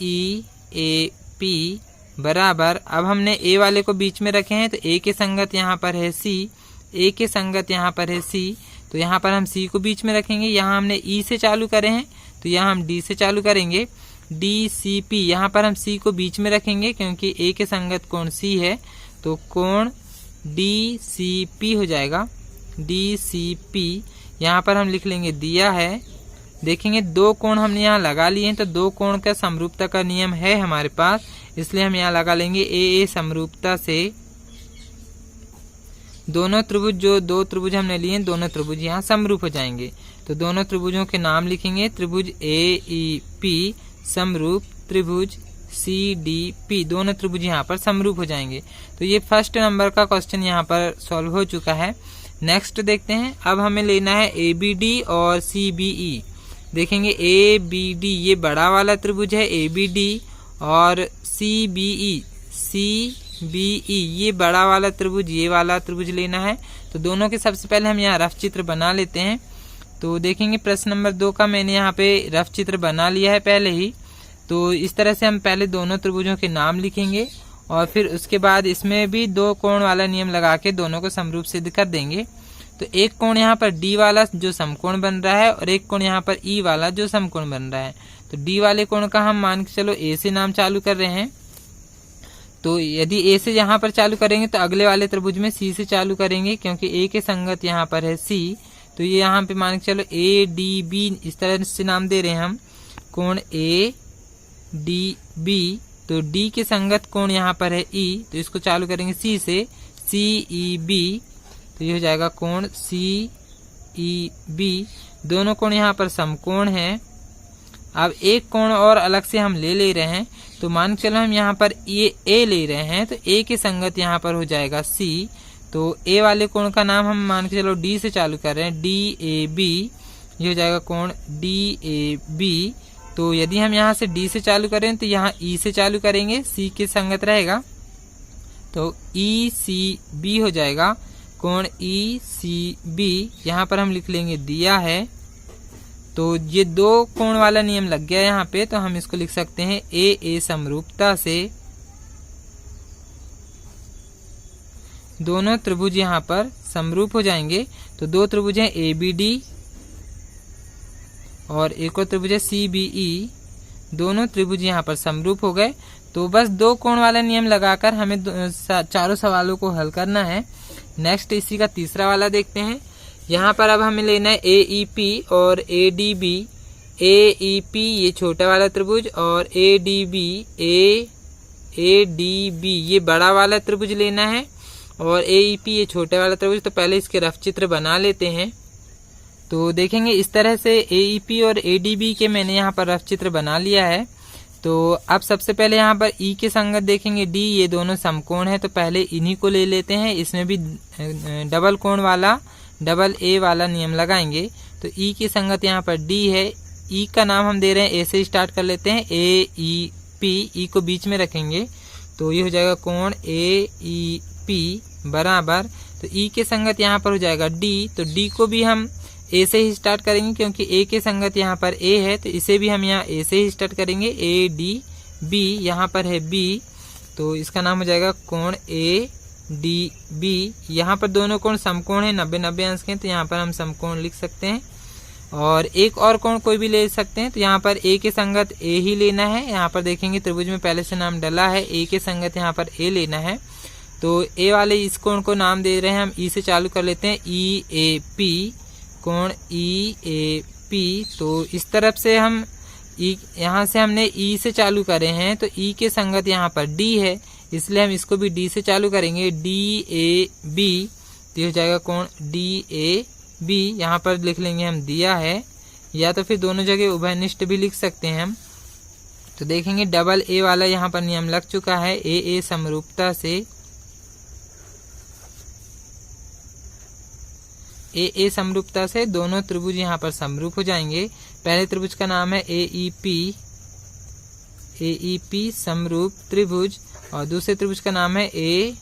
EAP बराबर, अब हमने A वाले को बीच में रखे हैं तो A के संगत यहाँ पर है C, A के संगत यहाँ पर है C। तो यहाँ पर हम C को बीच में रखेंगे। यहाँ हमने E से चालू करे हैं तो यहाँ हम D से चालू करेंगे, DCP। यहाँ पर हम C को बीच में रखेंगे क्योंकि A के संगत कोण C है, तो कोण DCP हो जाएगा, DCP। यहाँ पर हम लिख लेंगे दिया है। देखेंगे दो कोण हमने यहाँ लगा लिए हैं, तो दो कोण का समरूपता का नियम है हमारे पास, इसलिए हम यहाँ लगा लेंगे AA समरूपता से दोनों त्रिभुज, जो दो त्रिभुज हमने लिए हैं दोनों त्रिभुज यहाँ समरूप हो जाएंगे। तो दोनों त्रिभुजों के नाम लिखेंगे, त्रिभुज AEP समरूप त्रिभुज CDP, दोनों त्रिभुज यहाँ पर समरूप हो जाएंगे। तो ये फर्स्ट नंबर का क्वेश्चन यहाँ पर सॉल्व हो चुका है। नेक्स्ट देखते हैं। अब हमें लेना है ABD और CBE। देखेंगे ABD ये बड़ा वाला त्रिभुज है ABD, और CBE ये बड़ा वाला त्रिभुज, ये वाला त्रिभुज लेना है। तो दोनों के सबसे पहले हम यहाँ रफ चित्र बना लेते हैं। तो देखेंगे प्रश्न नंबर 2 का मैंने यहाँ पे रफ चित्र बना लिया है पहले ही। तो इस तरह से हम पहले दोनों त्रिभुजों के नाम लिखेंगे और फिर उसके बाद इसमें भी दो कोण वाला नियम लगा के दोनों को समरूप सिद्ध कर देंगे। तो एक कोण यहाँ पर D वाला जो समकोण बन रहा है और एक कोण यहाँ पर E वाला जो समकोण बन रहा है। तो D वाले कोण का हम मान के चलो A से नाम चालू कर रहे हैं। तो यदि A से यहाँ पर चालू करेंगे तो अगले वाले त्रिभुज में C से चालू करेंगे, क्योंकि A के संगत यहाँ पर है C। तो ये यहाँ पे मान के चलो ADB इस तरह से नाम दे रहे हैं हम, कोण ADB। तो D के संगत कोण यहाँ पर है E, तो इसको चालू करेंगे C से, CEB। तो ये हो जाएगा कोण CEB। दोनों कोण यहाँ पर समकोण है। अब एक कोण और अलग से हम ले रहे हैं, तो मान के चलो हम यहाँ पर ये ए ले रहे हैं, तो ए के संगत यहाँ पर हो जाएगा सी। तो ए वाले कोण का नाम हम मान के चलो डी से चालू कर रहे हैं, डी ए बी, ये हो जाएगा कोण डी ए बी। तो यदि हम यहाँ से डी से चालू करें तो यहाँ ई से चालू करेंगे, सी के संगत रहेगा, तो ई सी बी हो जाएगा कोण ई सी बी। यहाँ पर हम लिख लेंगे दिया है। तो ये दो कोण वाला नियम लग गया यहाँ पे, तो हम इसको लिख सकते हैं ए समरूपता से दोनों त्रिभुज यहाँ पर समरूप हो जाएंगे। तो दो त्रिभुज हैं ए बी डी और एक और त्रिभुज है सी बी ई, दोनों त्रिभुज यहाँ पर समरूप हो गए। तो बस दो कोण वाला नियम लगाकर हमें चारों सवालों को हल करना है। नेक्स्ट इसी का तीसरा वाला देखते हैं। यहाँ पर अब हमें लेना है ए ई पी और A D B. A E P ये छोटा वाला त्रिभुज और ए डी बी ये बड़ा वाला त्रिभुज लेना है, और ए ई पी ये छोटा वाला त्रिभुज। तो पहले इसके रफ चित्र बना लेते हैं। तो देखेंगे इस तरह से ए ई पी और ए डी बी के मैंने यहाँ पर रफ चित्र बना लिया है। तो अब सबसे पहले यहाँ पर ई के संगत देखेंगे डी, ये दोनों समकोण है, तो पहले इन्हीं को ले लेते हैं। इसमें भी डबल कोण वाला डबल ए वाला नियम लगाएंगे। तो ई की संगत यहाँ पर डी है, ई का नाम हम दे रहे हैं ए से स्टार्ट कर लेते हैं, ए ई पी, ई को बीच में रखेंगे, तो ये हो जाएगा कोण ए ई पी बराबर। तो ई के संगत यहाँ पर हो जाएगा डी, तो डी को भी हम ए से ही स्टार्ट करेंगे क्योंकि ए के संगत यहाँ पर ए है, तो इसे भी हम यहाँ ए से ही स्टार्ट करेंगे। ए डी बी यहाँ पर है बी, तो इसका नाम हो जाएगा कोण ए डी बी। यहाँ पर दोनों कोण समकोण है, 90-90 अंश के, तो यहाँ पर हम समकोण लिख सकते हैं। और एक और कोण कोई भी ले सकते हैं, तो यहाँ पर ए के संगत ए ही लेना है। यहाँ पर देखेंगे त्रिभुज में पहले से नाम डला है, ए के संगत यहाँ पर ए लेना है। तो ए वाले इस कोण को नाम दे रहे हैं हम ई से चालू कर लेते हैं, ई ए पी, कोण ई ए पी। तो इस तरफ से हम यहाँ से हमने ई से चालू करे हैं, तो ई के संगत यहाँ पर डी है, इसलिए हम इसको भी डी से चालू करेंगे, डी ए बी। तो हो जाएगा कोण डी ए बी। यहाँ पर लिख लेंगे हम दिया है, या तो फिर दोनों जगह उभयनिष्ठ भी लिख सकते हैं हम। तो देखेंगे डबल ए वाला यहाँ पर नियम लग चुका है, ए समरूपता से ए समरूपता से दोनों त्रिभुज यहाँ पर समरूप हो जाएंगे। पहले त्रिभुज का नाम है ए ई पी समरूप त्रिभुज, और दूसरे त्रिभुज का नाम है ए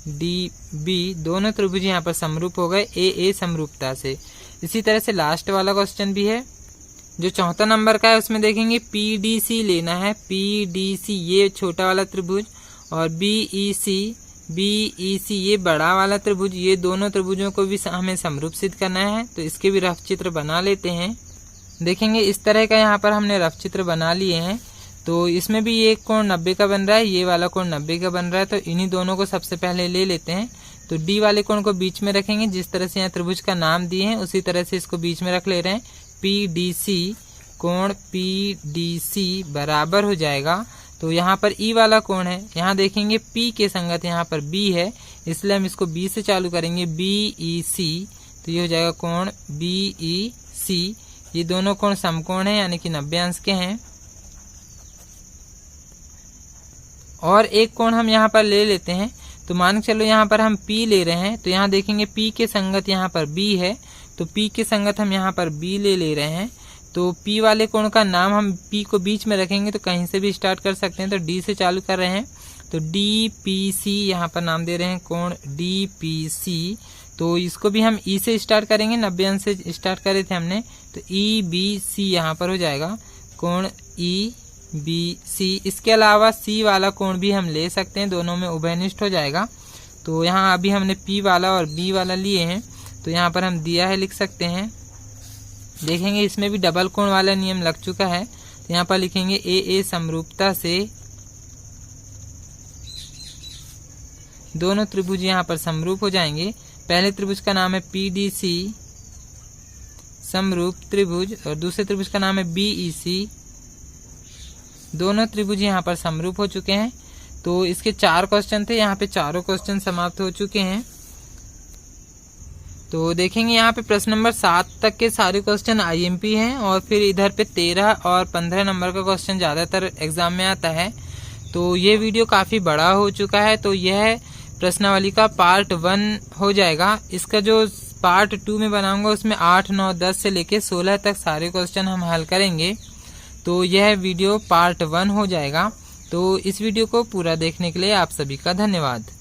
डी बी, दोनों त्रिभुज यहाँ पर समरूप हो गए ए समरूपता से। इसी तरह से लास्ट वाला क्वेश्चन भी है जो चौथा नंबर का है, उसमें देखेंगे पी डी सी लेना है। पी डी सी ये छोटा वाला त्रिभुज और बी ई सी ये बड़ा वाला त्रिभुज, ये दोनों त्रिभुजों को भी हमें समरूप सिद्ध करना है। तो इसके भी रफ चित्र बना लेते हैं। देखेंगे इस तरह का यहाँ पर हमने रफ चित्र बना लिए हैं। तो इसमें भी ये कोण 90 का बन रहा है, ये वाला कोण 90 का बन रहा है, तो इन्हीं दोनों को सबसे पहले ले लेते हैं। तो डी वाले कोण को बीच में रखेंगे, जिस तरह से यहाँ त्रिभुज का नाम दिए हैं उसी तरह से इसको बीच में रख ले रहे हैं। पी डी सी, कोण पी डी सी बराबर हो जाएगा। तो यहाँ पर ई वाला कोण है, यहाँ देखेंगे पी के संगत यहाँ पर बी है, इसलिए हम इसको बी से चालू करेंगे, बी ई सी। तो ये हो जाएगा कोण बी ई सी। ये दोनों कोण समकोण है, यानी कि 90 अंश के हैं। और एक कोण हम यहाँ पर ले लेते हैं। तो मान के चलो यहाँ पर हम P ले रहे हैं, तो यहाँ देखेंगे P के संगत यहाँ पर B है, तो P के संगत हम यहाँ पर B ले रहे हैं। तो P वाले कोण का नाम हम P को बीच में रखेंगे, तो कहीं से भी स्टार्ट कर सकते हैं। तो D से चालू कर रहे हैं, तो DPC यहाँ पर नाम दे रहे हैं, कोण DPC। तो इसको भी हम E से स्टार्ट करेंगे, 90 अंश से स्टार्ट करे थे हमने, तो EBC यहाँ पर हो जाएगा, कोण EBC। इसके अलावा C वाला कोण भी हम ले सकते हैं, दोनों में उभयनिष्ठ हो जाएगा। तो यहाँ अभी हमने P वाला और B वाला लिए हैं, तो यहाँ पर हम दिया है लिख सकते हैं। देखेंगे इसमें भी डबल कोण वाला नियम लग चुका है, तो यहाँ पर लिखेंगे ए समरूपता से दोनों त्रिभुज यहाँ पर समरूप हो जाएंगे। पहले त्रिभुज का नाम है PDC समरूप त्रिभुज, और दूसरे त्रिभुज का नाम है BEC। दोनों त्रिभुज यहाँ पर समरूप हो चुके हैं। तो इसके 4 क्वेश्चन थे, यहाँ पे चारों क्वेश्चन समाप्त हो चुके हैं। तो देखेंगे यहाँ पे प्रश्न नंबर 7 तक के सारे क्वेश्चन आईएमपी हैं और फिर इधर पे 13 और 15 नंबर का क्वेश्चन ज़्यादातर एग्जाम में आता है। तो ये वीडियो काफ़ी बड़ा हो चुका है, तो यह प्रश्नावली का पार्ट 1 हो जाएगा। इसका जो पार्ट 2 में बनाऊंगा उसमें 8, 9, 10 से लेके 16 तक सारे क्वेश्चन हम हल करेंगे। तो यह वीडियो पार्ट 1 हो जाएगा। तो इस वीडियो को पूरा देखने के लिए आप सभी का धन्यवाद।